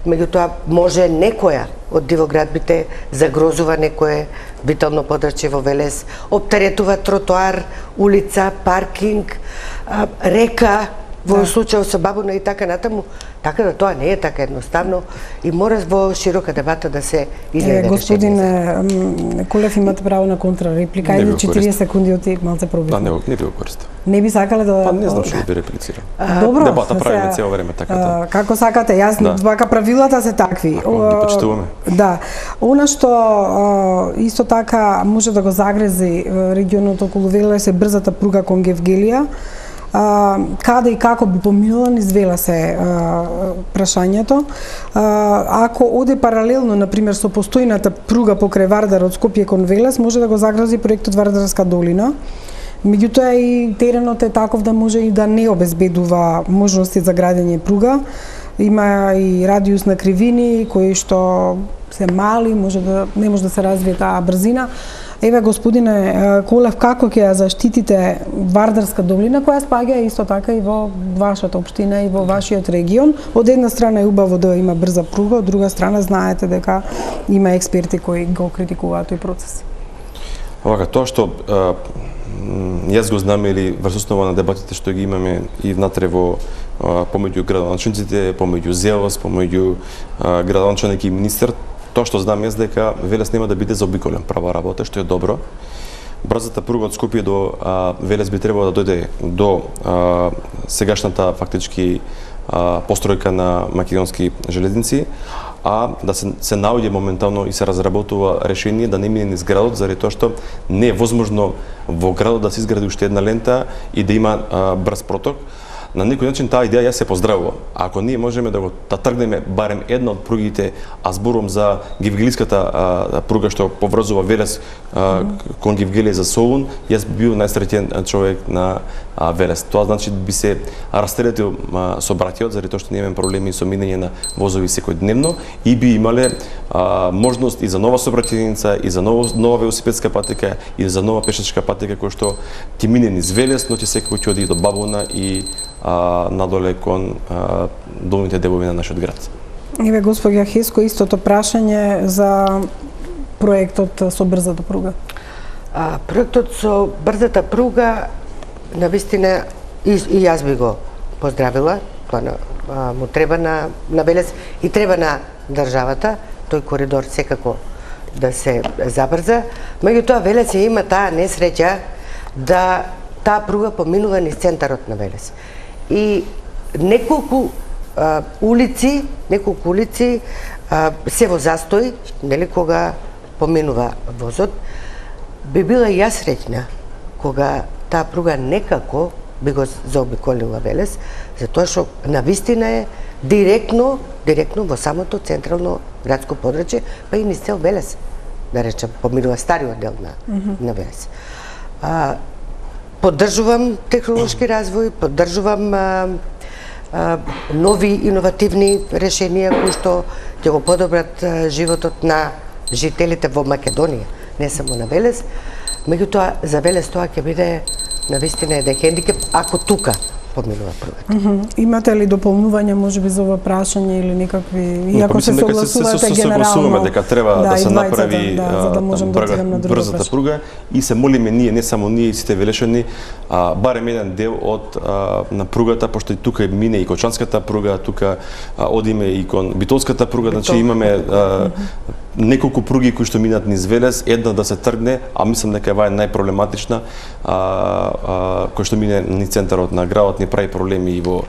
меѓутоа може некоја од дивоградбите загрозува некое витално подрачје во Велес, оптеретува тротоар, улица, паркинг, река, во случај со Бабуна и така натаму, така да тоа не е така едноставно и мора во широка дебата да се излезе. Господин Кулев, имате право на контрареплика, ајде 40 секунди оти малце пробивме. Не би го користил. Не би сакале да... Па не знам што би реплицирам. Добро. Дебата правиме цело време така. Како сакате, јас вака правилата се такви. Ги почитуваме. Да. Она што исто така може да го загрези регионот околу Велес е брзата пруга кон Гевгелија. Каде и како би поминала низ Велес е прашањето. Ако оде паралелно, например, со постојната пруга покрај Вардар од Скопје кон Велес, може да го загрази проектот Вардарска долина. Меѓутоа и теренот е таков да може и да не обезбедува можности за градење пруга. Има и радиус на кривини кои што се мали, не може да се развие таа брзина. Еве, господине Кулев, како ќе ја заштитите Вардарска долина, која спаѓа исто така и во вашата општина и во вашиот регион? Од една страна е убаво да има брза пруга, од друга страна знаете дека има експерти кои го критикуваат тој процес. Овака, тоа што јас го знам или врз основа на дебатите што ги имаме и внатре во помеѓу градоначалниците, помеѓу ЗЕОС, помеѓу градоначалник и министер, тоа што знам јас дека Велес нема да биде заобиколен, права работа, што е добро. Брзата пруга од Скопје до Велес би требало да дојде до сегашната фактички постројка на македонски железници, а да се наоѓе моментално и се разработува решение да не мине низ градот, заради тоа што не е возможно во градот да се изгради уште една лента и да има брз проток. На некој начин таа идеја јас се поздравувам. Ако ние можеме да тргнеме барем една од пругите, а зборувам за Гевгелиската пруга што поврзува Велес кон Гевгелија за Солун, јас би бил најсреќен човек на Велес. Тоа значи би се растелетил сообраќајот, заради тоа што немаме проблеми со минење на возови секојдневно и би имале можност и за нова сообраќајница, и за нова велосипедска патека, и за нова пешачка патека која што ќе мине низ Велес, но ќе секако ќе оди и до Бабуна и надоле кон долните делови на нашиот град. Еве, господја Хеско, истото прашање за проектот со брзата пруга. Проектот со брзата пруга, навистина, и јас би го поздравила. Тоа му треба на Велес и треба на државата, тој коридор секако да се забрза. Меѓутоа, Велес има таа несреќа да таа пруга поминува низ центарот на Велес. И неколку улици се во застој, нели, кога поминува возот. Би била јас среќна кога таа пруга некако би го заобиколила Велес, затоа што навистина е директно во самото централно градско подрачје, па и низ цел Велес, да речем, поминува стариот дел на Велес. Поддржувам технолошки развој, поддржувам нови иновативни решенија кои што ќе го подобрат животот на жителите во Македонија, не само на Велес. Меѓутоа, за Велес тоа ќе биде навистина еден хендикеп ако тука поминува пругата. Имате ли дополнување можеби за ова прашање или некакви, иако се согласувате генерално дека треба да се направи за да можам да отидам на друго брзата пруга и се молиме ние, не само ние, сите велешани, барем еден дел од на пругата, пошто и тука мине и Кочанската пруга, тука одиме и кон Битолската пруга, значи имаме неколку пруги кои што минат низ Велес, една да се тргне, а мислам дека ова е најпроблематична, кој што мине низ центарот на градот, ни прави проблеми и во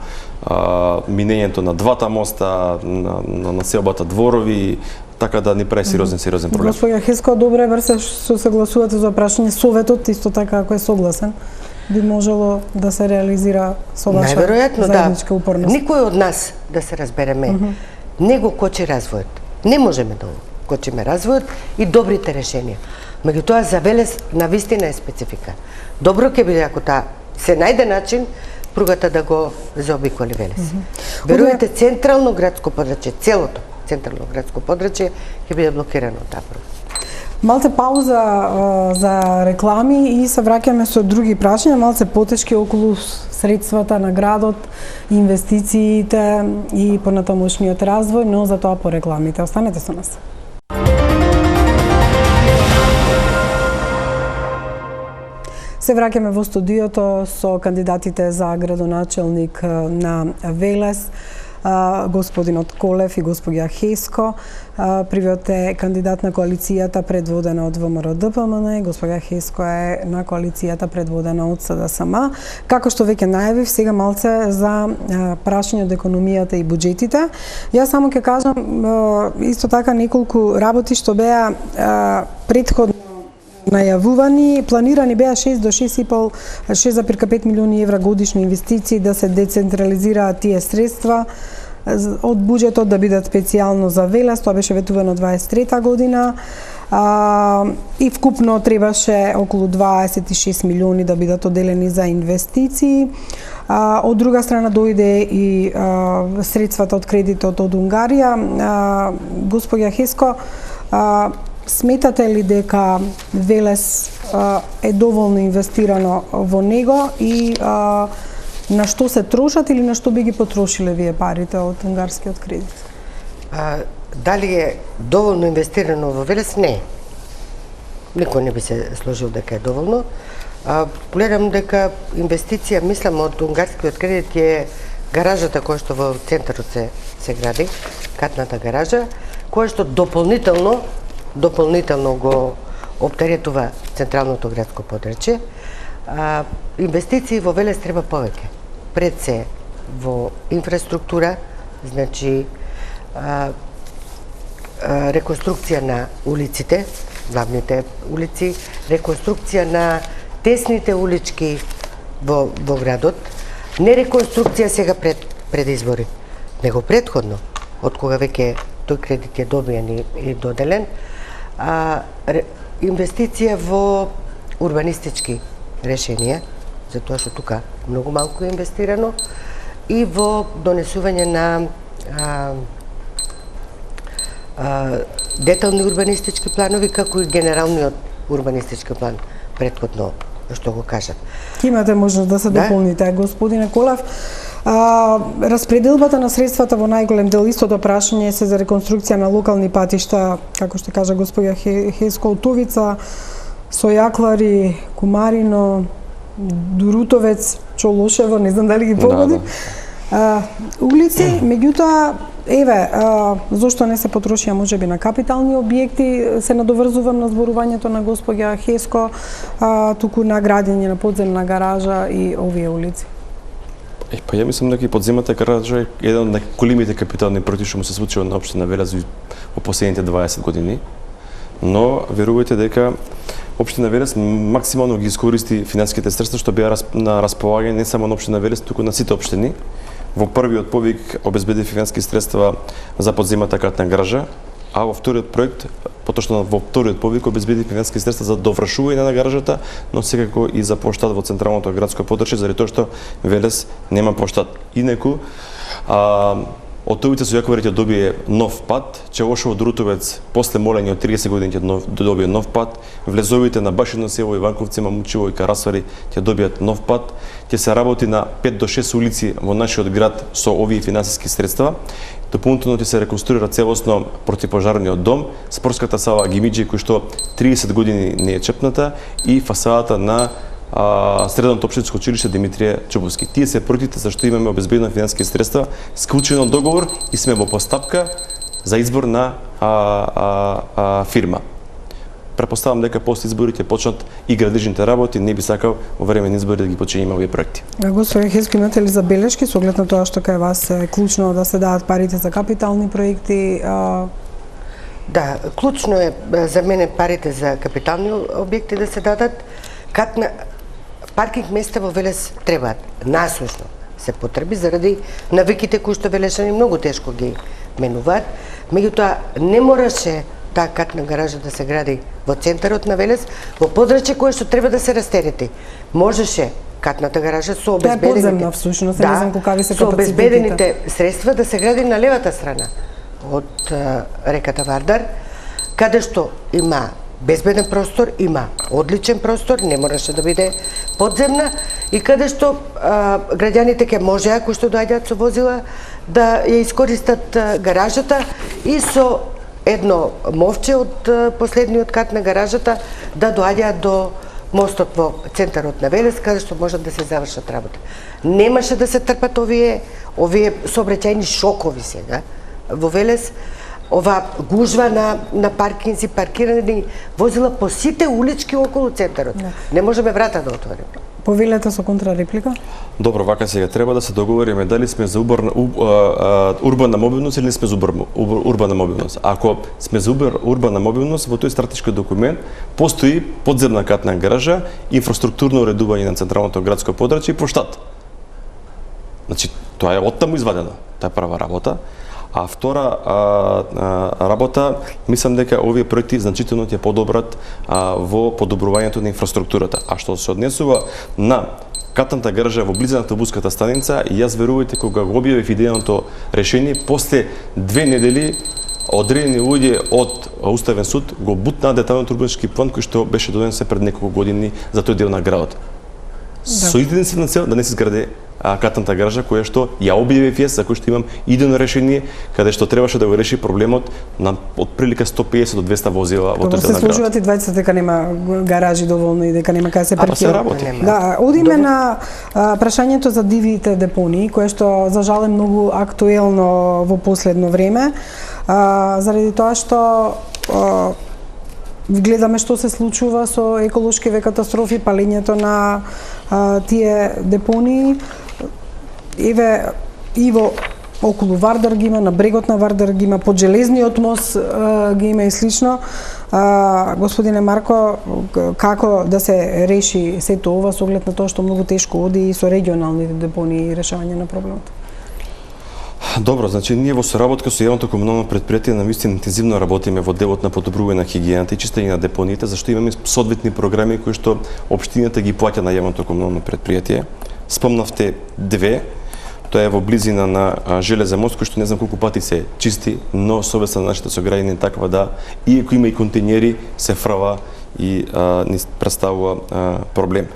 минењето на двата моста, на населбата Дворови, така да ни прави сериозен проблем. Господја Хеско, добро е се согласувате за прашање. Советот исто така ако е согласен, би можело да се реализира со ваша заедничка упорност. Никој од нас, да се разбереме, не го кочи развојот. Не можеме да кочиме развојот и добрите решенија. Меѓутоа, за Велес навистина е специфика. Добро ќе биде ако се најде начин пругата да го заобиколи Велес. Верувате, централно градско подрачје, целото централно градско подрачје ќе биде блокирано таа пруга. Малце пауза за реклами и се враќаме со други прашања, малце потешки околу средствата на градот, инвестициите и понатамошниот развој, но за тоа по рекламите. Останете со нас. Се враќаме во студиото со кандидатите за градоначелник на Велес, господинот Колев и господја Хеско. Првиот е кандидат на коалицијата предводена од ВМРО-ДПМН, господја Хеско е на коалицијата предводена од СДСМ. Како што веќе најавив, сега малце за прашање од економијата и буџетите. Јас само ќе кажам исто така неколку работи што беа претходно најавувани, планирани беа 6 до 6,5 милиони евра годишни инвестиции да се децентрализираат тие средства од буџетот да бидат специјално за Велес, тоа беше ветувано 23 година. И вкупно требаше околу 26 милиони да бидат оделени за инвестиции. Од друга страна дојде и средствата од кредитот од Унгарија. Господја Хеско, сметате ли дека Велес е доволно инвестирано во него и на што се трошат или на што би ги потрошиле вие парите од унгарскиот кредит? Дали е доволно инвестирано во Велес? Не. Никој не би се сложил дека е доволно. Гледам дека инвестиција, мислам, од унгарскиот кредит е гаражата која што во центарот се гради, катната гаража, која што дополнително го оптеретува централното градско подрачје. Инвестиции во Велес треба повеќе. Пред се во инфраструктура, значи реконструкција на улиците, главните улици, реконструкција на тесните улички во градот, не реконструкција сега пред избори, него претходно, од кога веќе тој кредит е добиен и доделен, инвестиција во урбанистички решенија, затоа што тука многу малку е инвестирано, и во донесување на детални урбанистички планови, како и генералниот урбанистички план, претходно што го кажав. Имате можност да се дополните, господине Колев. Распределбата на средствата во најголем дел истото прашање се за реконструкција на локални патишта, како што кажа господја Хеско, Тувица, Сојаклари, Кумарино, Дурутовец, Чолошево, не знам дали ги погоди. Улици, меѓутоа, зошто не се потрошија можеби на капитални објекти, се надоврзувам на зборувањето на господја Хеско, туку на градење на подземна гаража и овие улици. Па ја мислам дека и подземната гаража е еден од најголемите капитални проекти што му се случува на општина Велес во последните 20 години. Но верувајте дека општина Велес максимално ги искористи финансиските средства што беа на располагање не само на општина Велес, туку на сите општини. Во првиот повик обезбеди финансиски средства за подземната катна гаража, а во вториот проект, поточно во вториот повик обезбеди финансиски средства за довршување на гаражата, но секако и за поштад во централното градско подрачје, заради тоа што Велес нема поштад. Инаку, од Тувица Сојаклари ќе добие нов пат, Челошево Друтовец после молење од 30 години ќе добие нов пат, влезовите на Башино село, Иванковци, Мамучево и Карасвари ќе добијат нов пат, ќе се работи на 5 до 6 улици во нашиот град со овие финансиски средства. Дополнително ќе се реконструира целосно противпожарниот дом, спортската сала Гимиџи кој што 30 години не е чепната и фасадата на Средното општинско училиште Димитрije Чубовски. Тие се проектите за што имаме обезбедено финансиски средства, склучен договор и сме во постапка за избор на фирма. Претпоставам дека после изборите почнат и градежните работи, не би сакал во време на избори да ги почнеме овие проекти. Господи Хеско, имате ли забелешки со оглед на тоа што кај вас е клучно да се дадат парите за капитални проекти? Да, клучно е за мене парите за капитални објекти да се дадат. Паркинг места во Велес требаат, насушно се потреби заради навиките кои што велешани многу тешко ги менуваат. Меѓутоа не мораше таа катна гаража да се гради во центарот на Велес, во подрачје кое што треба да се растерети. Можеше катната гаража со обезбедените подземна всушност, не знам какви се капацитетите. Со обезбедените средства да се гради на левата страна од реката Вардар, каде што има безбеден простор, има одличен простор, не мораше да биде подземна и каде што граѓаните ќе можеа, кои што доаѓаат со возила, да ја искористат гаражата и со едно мовче од последниот кат на гаражата да доаѓаат до мостот во центарот на Велес, каде што можат да се завршат работа. Немаше да се трпат овие сообраќајни шокови сега во Велес, ова гужва на паркинзи, паркирани возила по сите улички околу центарот. Не можеме врата да отвориме. Повелете со контрареплика? Добро, вака сега треба да се договориме дали сме за урбана мобилност или не сме за урбана мобилност. Ако сме за урбана мобилност, во тој стратешки документ постои подземна катна гаража, инфраструктурно уредување на централното градско подрачје и поштад. Значи, тоа е оттаму извадено, таа прва работа. А втора работа, мислам дека овие проекти значително ќе подобрат во подобрувањето на инфраструктурата. А што се однесува на катната гаража во близина на автобуската станица, и јас верувајте кога го објавив идејното решение, после 2 недели одредени луѓе од Уставен суд го бутнаа деталниот урбански план кој што беше донесен пред неколку години за тој дел на градот. Со единствена цел да не се изграде катната гаража која што ја објавив јас, за кој што имам идејно решение, каде што требаше да го реши проблемот на отприлика 150 до 200 возила во тој дел на градот. Се служуваат и двајцата дека нема гаражи доволно и дека нема каде се паркира. Да, одиме на прашањето за дивите депонии, кое што за жал е многу актуелно во последно време, заради тоа што гледаме што се случува со еколошкиве катастрофи, палењето на тие депонии. Еве и во околу Вардар ги има, на брегот на Вардар ги има, под железниот мост ги има и слично. Господине Марко, како да се реши сето ова со оглед на тоа што многу тешко оди и со регионалните депонии и решавање на проблемот? Добро, значи ние во соработка со јавното комунално претпријатие навистина интензивно работиме во делот на подобрување на хигиената и чистење на депониите, зашто имаме соодветни програми кои што општината ги плаќа на јавното комунално претпријатие. Спомнавте 2. Тоа е во близина на Железен мост, кој што не знам колку пати се чисти, но совеста на нашите сограѓани таква да, иако има и контейнери, се фрла и ни представува проблем.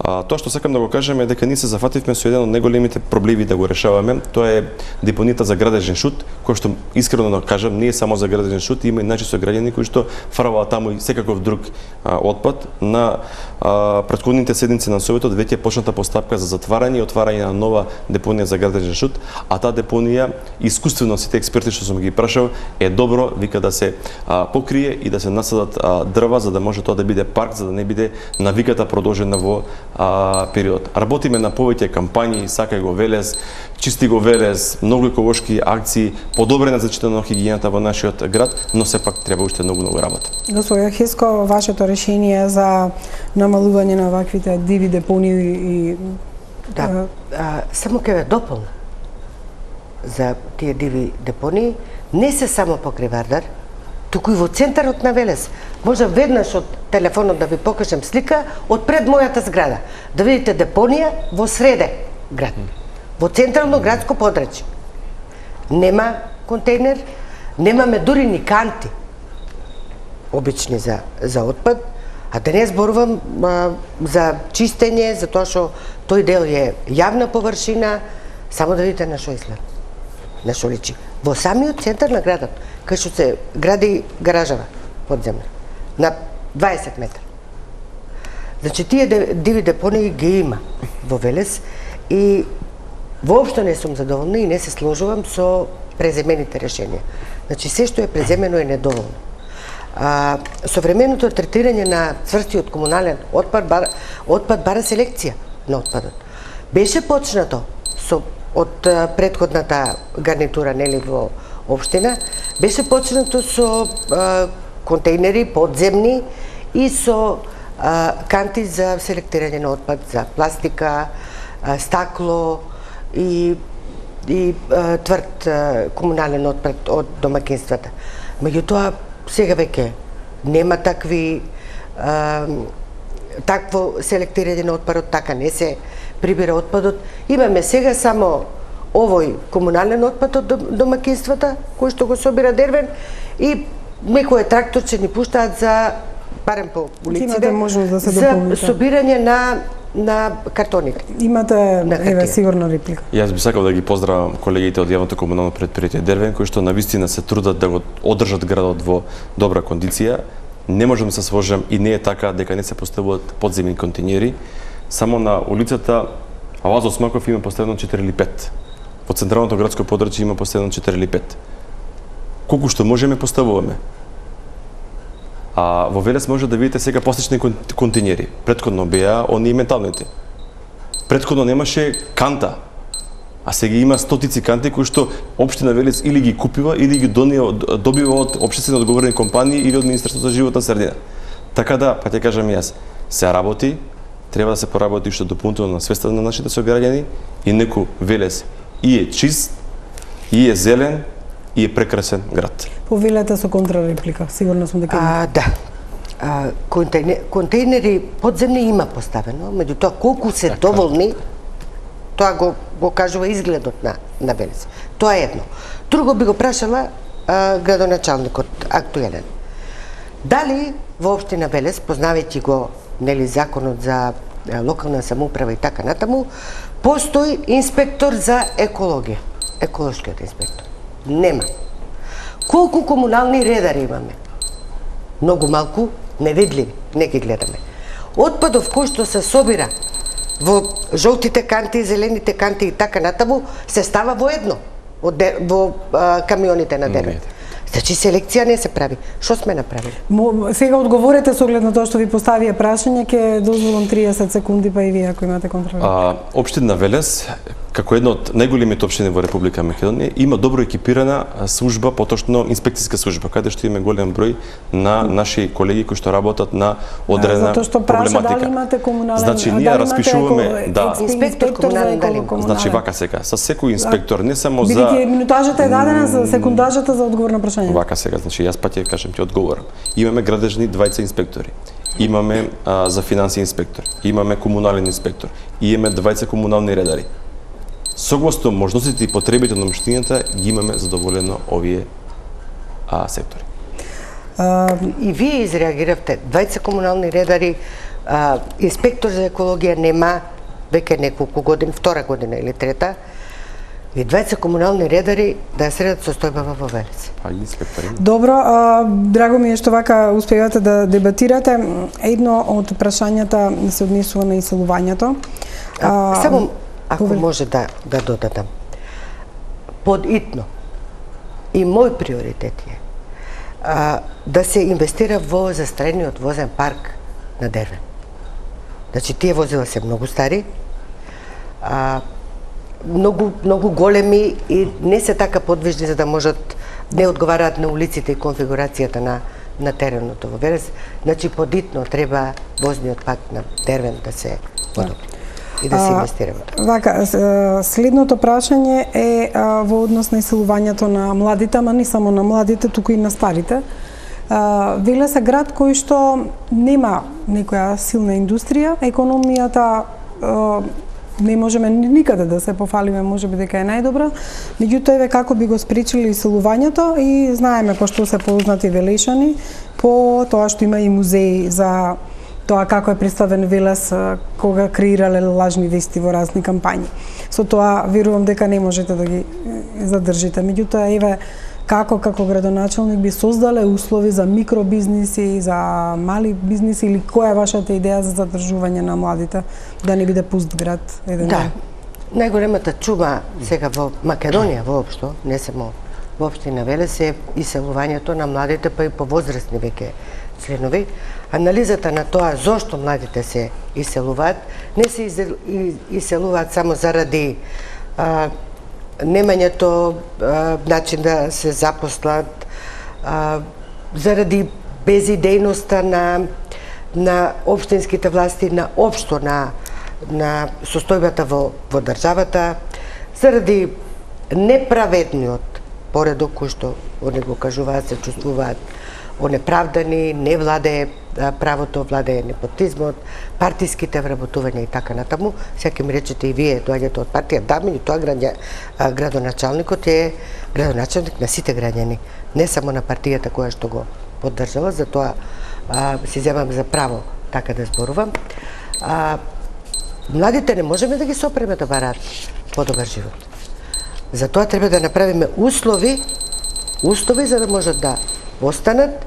Тоа што сакам да го кажам е дека ние се зафативме со еден од најголемите проблеми да го решаваме, тоа е депонијата за градежен шут, кој што искрено да кажам, не е само за градежен шут, има и наши сограѓани кои што фрлаат таму и секаков друг отпад. На претходните седници на Советот веќе е почната постапка за затварање и отварање на нова депонија за градежен шут, а таа депонија искуствено сите експерти што сум ги прашал е добро вика да се покрие и да се насадат дрва за да може тоа да биде парк, за да не биде навиката продолжена во период. Работиме на повеќе кампањи, сакај го Велес, чисти го Велес, многу еколошки акции, подобрена зачитана на хигиената во нашиот град, но сепак треба уште многу работа. Господин Хиско, вашето решение за намалување на ваквите диви депонии и Да, само ќе ве дополна за тие диви депонии, не се само покрај Вардар, туку и во центарот на Велес. Може веднаш од телефонот да ви покажам слика од пред мојата зграда, да видите депонија во среде град, во централно градско подрачје. Нема контейнер, немаме дури ни канти обични за отпад, а да не зборувам за чистење, за тоа што тој дел е јавна површина, само да видите на што изгледа, на што личи. Во самиот центар на градот, кај што се гради гаражава подземна, на 20 метра. Значи, тие диви депонии ги има во Велес и воопшто не сум задоволна и не се сложувам со преземените решенија. Значи, се што е преземено е недоволно. Современото третирање на цврстиот комунален отпад бара селекција на отпадот. Беше почнато од претходната гарнитура нели во општина, беше почнато со контейнери подземни и со канти за селектирање на отпад, за пластика, стакло и тврд комунален отпад од домакинствата. Меѓутоа, сега веќе нема такво селектирање на отпадот, така не се прибира отпадот. Имаме сега само овој комунален отпад од домакинствата, кој што го собира Дервен и некое тракторче ни пуштаат за, барем по улиците, да се за собирање на картоните. Имате, еве, сигурно реплика. Јас би сакал да ги поздравам колегите од јавното комунално претпријатие Дервен, кои што навистина се трудат да го одржат градот во добра кондиција. Не можам да се сложам и не е така дека не се поставуваат подземни контейнери. Само на улицата Лазо Смаков има поставено 4 или 5. Во централното градско подрачје има поставено 4 или 5. Колку што можеме поставуваме. А во Велес може да видите сега пластични контейнери. Претходно беа оние металните. Претходно немаше канта. А сега има стотици канти кои што општина Велес или ги купува или ги добива од општествено одговорни компании или од Министерството за животна средина. Така да, па ќе кажам јас, се работи, треба да се поработи уште дополнително на свеста на нашите сограѓани и некој Велес и е чист, и е зелен, и е прекрасен град. Повелете со контрареплика, сигурно сум дека да. Контейнери подземни има поставено, меѓутоа колку се доволни, тоа го кажува изгледот на Велес. Тоа е едно. Друго би го прашала градоначалникот актуелен. Дали во општина Велес, познавајќи го нели законот за локална самоуправа и така натаму, постои инспектор за екологија, еколошкиот инспектор? Нема. Колку комунални редари имаме? Многу малку, невидливи, не ги гледаме. Отпадов кој што се собира во жолтите канти, зелените канти и така натаму, се става во едно, во камионите на Дервен. Значи, селекција не се прави. Што сме направили? Сега одговорете со оглед на тоа што ви поставија прашање, ќе дозволам 30 секунди, па и вие ако имате контра. Општина Велес, како една од најголемите општини во Република Македонија, има добро екипирана служба, поточно инспекцијска служба, каде што има голем број на наши колеги кои што работат на одредена проблематика. Затоа што праша дали имате комунален, значи ние распишуваме, инспектор комунален дали. Значи вака сега, со секој инспектор, не само за бидејќи минутажата е дадена за секундажата за одговор на прашање. Вака сега, значи јас па ќе кажам, ќе одговорам. Имаме градежни двајца инспектори. Имаме за финансии инспектор, имаме комунален инспектор, и имаме двајца комунални редари. Согласно можностите и потребите на општината ги имаме задоволено овие сектори. И вие изреагиравте, двајца комунални редари, инспектор за екологија нема веќе неколку години, втора година или трета, и двајца комунални редари да ја средат состојбава во Велес. А инспектори? Добро, драго ми е што вака успевате да дебатирате. Едно од прашањата се однесува на иселувањето. Само, ако може да додадам, подитно и мој приоритет е да се инвестира во застарениот возен парк на Дервен. Значи, тие возила се многу стари, многу големи и не се така подвижни за да можат, не одговараат на улиците и конфигурацијата на теренот во Велес. Значи, подитно треба возниот пат на Дервен да се подобри и да се инвестира во тоа. Вака, следното прашање е во однос на иселувањето на младите, ама не само на младите, туку и на старите. Велес е град кој што нема некоја силна индустрија, економијата не можеме никаде да се пофалиме, можеби дека е најдобра, меѓутоа еве како би го спречили иселувањето и знаеме пошто се познати велешани по тоа што има и музеи за тоа како е представен Велес кога креирале лажни вести во разни кампањи. Со тоа верувам дека не можете да ги задржите. Меѓутоа еве како градоначалник би создале услови за микробизниси, за мали бизниси или која е вашата идеја за задржување на младите да не биде пуст град еден ден? Да. Најголемата чума сега во Македонија воопшто, не само во општина Велес, е иселувањето на младите, па и повозрастни веќе членови. Анализата на тоа зошто младите се иселуваат, не се иселуваат само заради немањето начин да се запослат, заради безидејноста на општинските власти, на општо на состојбата во државата, заради неправедниот поредок кој што они го кажуваат, се чувствуваат онеправдани, не владее правото, владее непотизмот, партиските вработувања и така натаму. Сега ќе ми речете и вие, доаѓате од партија, да, меѓутоа градоначалникот е градоначалник на сите граѓани, не само на партијата која што го поддржава, затоа си земам за право така да зборувам. Младите не можеме да ги сопреме да бараат подобар живот. Затоа треба да направиме услови за да можат да останат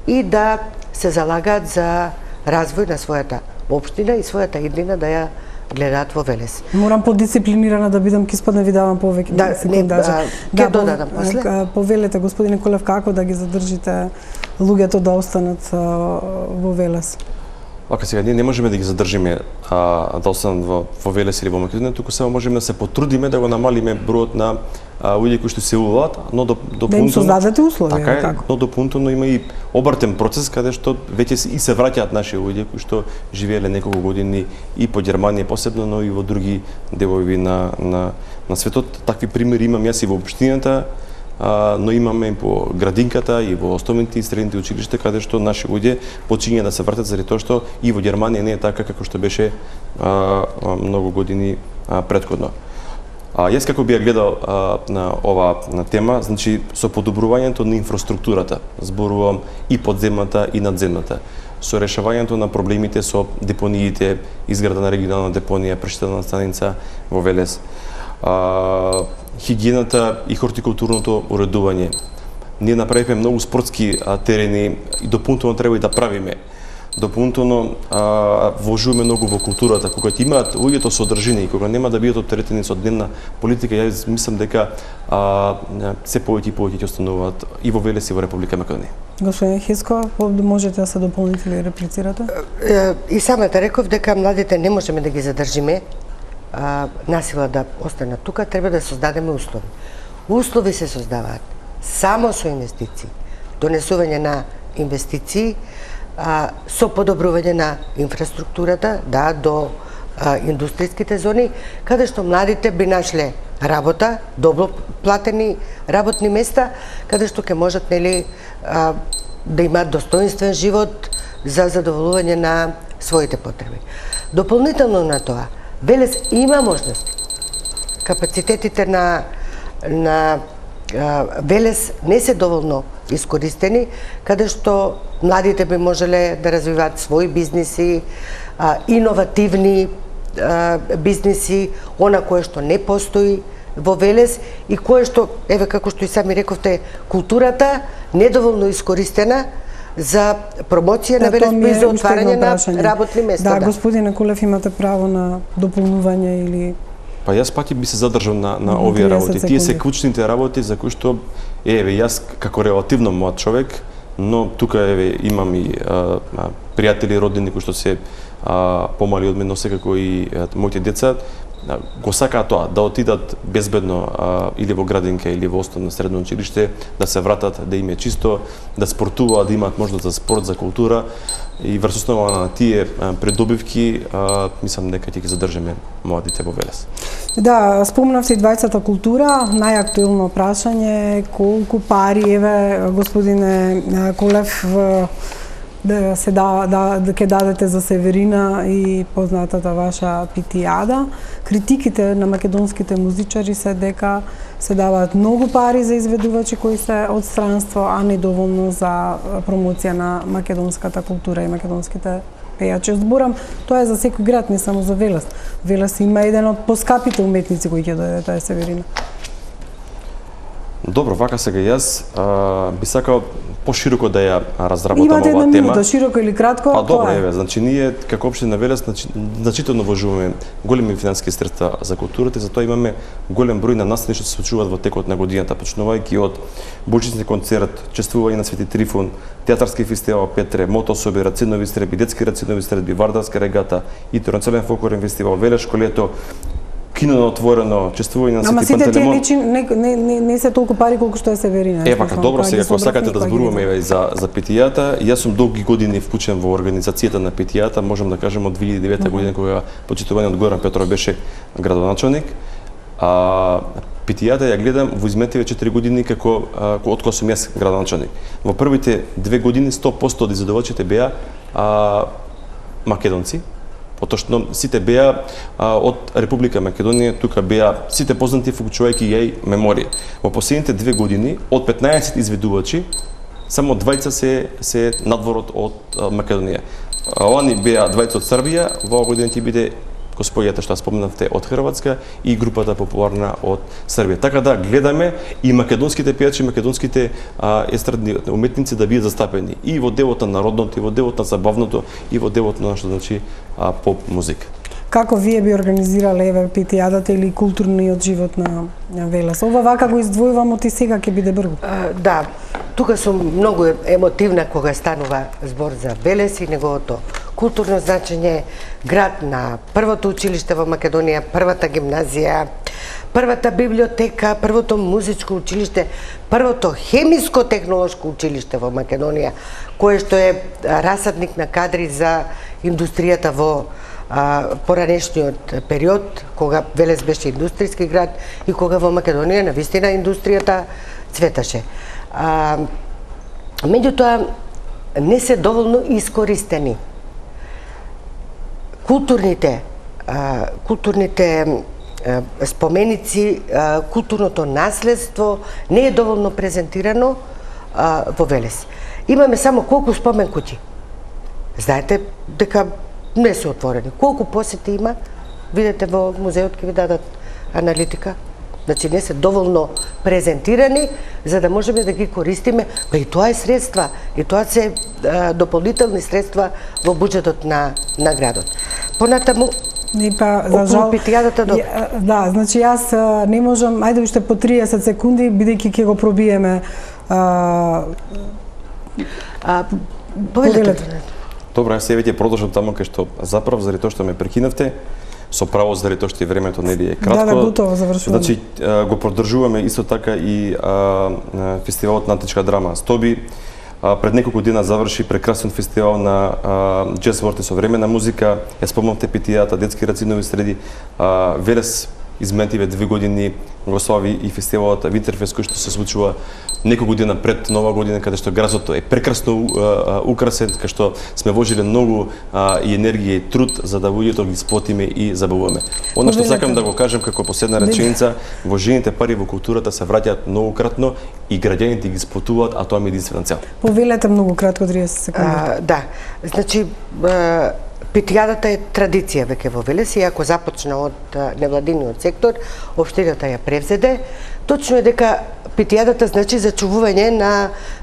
и да се залагаат за развој на својата општина и својата иднина да ја гледаат во Велес. Морам подисциплинирана да бидам, ки спадна ви давам повеќе секундажи. Ќе додадам после. Повелете, господине Колев, како да ги задржите луѓето да останат во Велес? Вака сега, ние не можеме да ги задржиме да останат во Велес или во Македонија, туку само можеме да се потрудиме да го намалиме бројот на луѓе кои што се селуваат, но дополнително да им создадете услови, така е, но дополнително има и обртен процес каде што веќе и се враќаат наши луѓе кои што живееле неколку години и по Германија посебно, но и во други делови на светот. Такви примери имам јас и во општината, но имаме и по градинката и во основните и средните училишта каде што наши луѓе почињаат да се вратат заради тоа што и во Германија не е така како што беше многу години претходно. Јас како би ја гледал на оваа тема, значи со подобрувањето на инфраструктурата, зборувам и подземната и надземната, со решавањето на проблемите со депониите, изграда на регионална депонија, прешителна станица во Велес, хигиената и хортикултурното уредување. Ние направивме многу спортски терени и дополнително треба и да правиме. Дополнително вложуваме многу во културата. Кога ќе имаат луѓето содржина и кога нема да бидат оптеретени со дневна политика, јас мислам дека се повеќе и повеќе ќе остануваат и во Велес и во Република Македонија. Господин Хиско, можете да се дополните или реплицирате? И самата реков дека младите не можеме да ги задржиме насила да останат тука, треба да создадеме услови. Услови се создаваат само со инвестиции. Донесување на инвестиции, со подобрување на инфраструктурата, да, до индустријските зони, каде што младите би нашле работа, добро платени работни места, каде што ќе можат, нели, да имаат достоинствен живот за задоволување на своите потреби. Дополнително на тоа, Велес има можности. Капацитетите на Велес не се доволно искористени, каде што младите би можеле да развиваат своји бизниси, иновативни бизниси, она кое што не постои во Велес и кое што, еве како што и сами рековте, културата недоволно искористена за промоција на Велес и за отварање на работни места. Да, господине Кулев, имате право на дополнување или... Па јас пак би се задржал на овие работи. Тие се клучните работи за кои што, еве, јас како релативно млад човек, но тука, еве, имам и пријатели, роднини кои што се помали од мене, но секако и моите деца, го сакаат тоа, да отидат безбедно или во градинка или во основно средно училиште, да се вратат, да им е чисто, да спортуваат, да имаат можност за спорт, за култура и врз основа на тие придобивки, мислам дека ќе ги задржиме младите во Велес. Да, спомнавте и двајцата култура, најактуелно прашање, колку пари, еве, господине Колев, да ќе дадете за Северина и познатата ваша Питијада. Критиките на македонските музичари се дека се даваат многу пари за изведувачи кои се од странство, а не доволно за промоција на македонската култура и македонските пејачи. Зборам, тоа е за секој град, не само за Велес. Велес има еден од поскапите уметници кои ќе дојде, тоа е Северина. Добро, вака сега јас би сакал пошироко да ја разработам оваа тема. Имате една минута, широко или кратко? Па добро, еве, значи ние како општина Велес значително вложуваме големи финансиски средства за културата и затоа имаме голем број на настани што се случуваат во текот на годината, почнувајќи од Божични концерт, чествување на Свети Трифун, театарски фестивал Петре, мотособи, рацинови стрелби, детски рацинови стрелби, вардарска регата, интернационален фолклорен фестивал, Велешко лето, кино на отворено, чествување на Свети Пантелеймон. Ама сите тие не се толку пари колку што е Северина. Вака, добро, сега ако сакате да зборуваме еве за Питијата, јас сум долги години вклучен во организацијата на Питијата, можам да кажем од 2009 година кога почитуваниот Горан Петров беше градоначалник. Питијата ја гледам во изметиве 4 години како од кога сум јас градоначалник. Во првите 2 години 100% од изведувачите беа македонци. Поточно сите беа од Република Македонија, тука беа сите познати вклучувајќи ја и меморија. Во последните 2 години од 15 изведувачи само 2 се надворот од Македонија. Они беа 2 од Србија, во година ќе биде господјата што спомнавте од Хрватска и групата популарна од Србија. Така да гледаме и македонските пејачи, македонските естрадни уметници да бидат застапени и во делот на народното, и во делот на забавното, и во делот на нашата, значи, поп музика. Како вие би организирале еве Питијадата или културниот живот на Велес? Ова вака го издвојувам од и сега ќе биде брзо. Да, тука сум многу емотивна кога станува збор за Велес и неговото културно значење, град на првото училиште во Македонија, првата гимназија, првата библиотека, првото музичко училиште, првото хемиско-технолошко училиште во Македонија, кое што е расадник на кадри за индустријата во поранешниот период, кога Велес беше индустријски град и кога во Македонија навистина индустријата цветаше. Меѓутоа, не се доволно искористени. Културните споменици, културното наследство не е доволно презентирано во Велес. Имаме само колку спомен куќи. Знаете дека не се отворени. Колку посети има? Видете во музеот ќе ви дадат аналитика. Значи не се доволно презентирани за да можеме да ги користиме, па и тоа е средства, и тоа се дополнителни средства во буџетот на градот. Понатаму за жал Питијадата да, значи јас не можам, ајде уште по 30 секунди бидејќи ќе го пробиеме повелете. Добро, јас сега ќе продолжам таму кај што заправ заради тоа што ме прекинавте. Со право заради тоа што и времето нели е кратко. Да, готово завршуваме. Значи го поддржуваме исто така и фестивалот на античка драма Стоби. Пред неколку дена заврши прекрасен фестивал на джез ворти современа музика. Ја спомнавте Питијата, детски рацинови среди. Велес изминативе 2 години го слави и фестивалот Винтерфест кој што се случува неколку дена пред Нова година, каде што градот е прекрасно украсен, каде што сме вложиле многу и енергија и труд за да луѓето ги сплотиме и забавуваме. Она што сакам да го кажам како последна реченица, вложените пари во културата се враќаат многократно и граѓаните ги сплотуваат, а тоа е единствена цел. Повелете многу кратко, 30 секунди. Да, значи питијадата е традиција веќе во Велес, и ако започна од невладиниот сектор, општината ја превзеде. Точно е дека питијадата значи зачувување на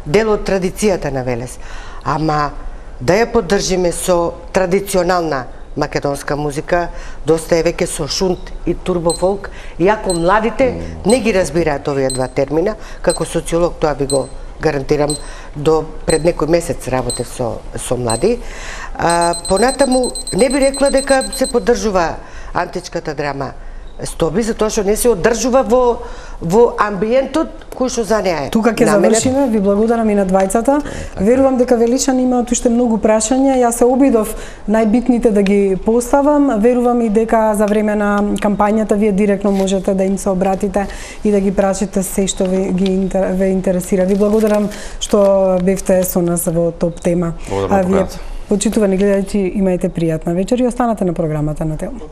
дел од традицијата на Велес. Ама да ја поддржиме со традиционална македонска музика, доста е веќе со шунт и турбофолк, иако младите не ги разбираат овие два термина, како социолог тоа ви го гарантирам, до пред некој месец работев со млади. Понатаму не би рекла дека се поддржува античката драма Стоби, затоа што не се одржува во амбиентот кој што за неа е. Тука ќе завршиме, ви благодарам и на двајцата. Верувам дека Велишани имаат уште многу прашања. Јас се обидов најбитните да ги поставам. Верувам и дека за време на кампањата вие директно можете да им се обратите и да ги прашите се што ве интересира. Ви благодарам што бевте со нас во топ тема. Благодарам. Почитувани гледајци, имајте пријатна вечер и останете на програмата на Телма.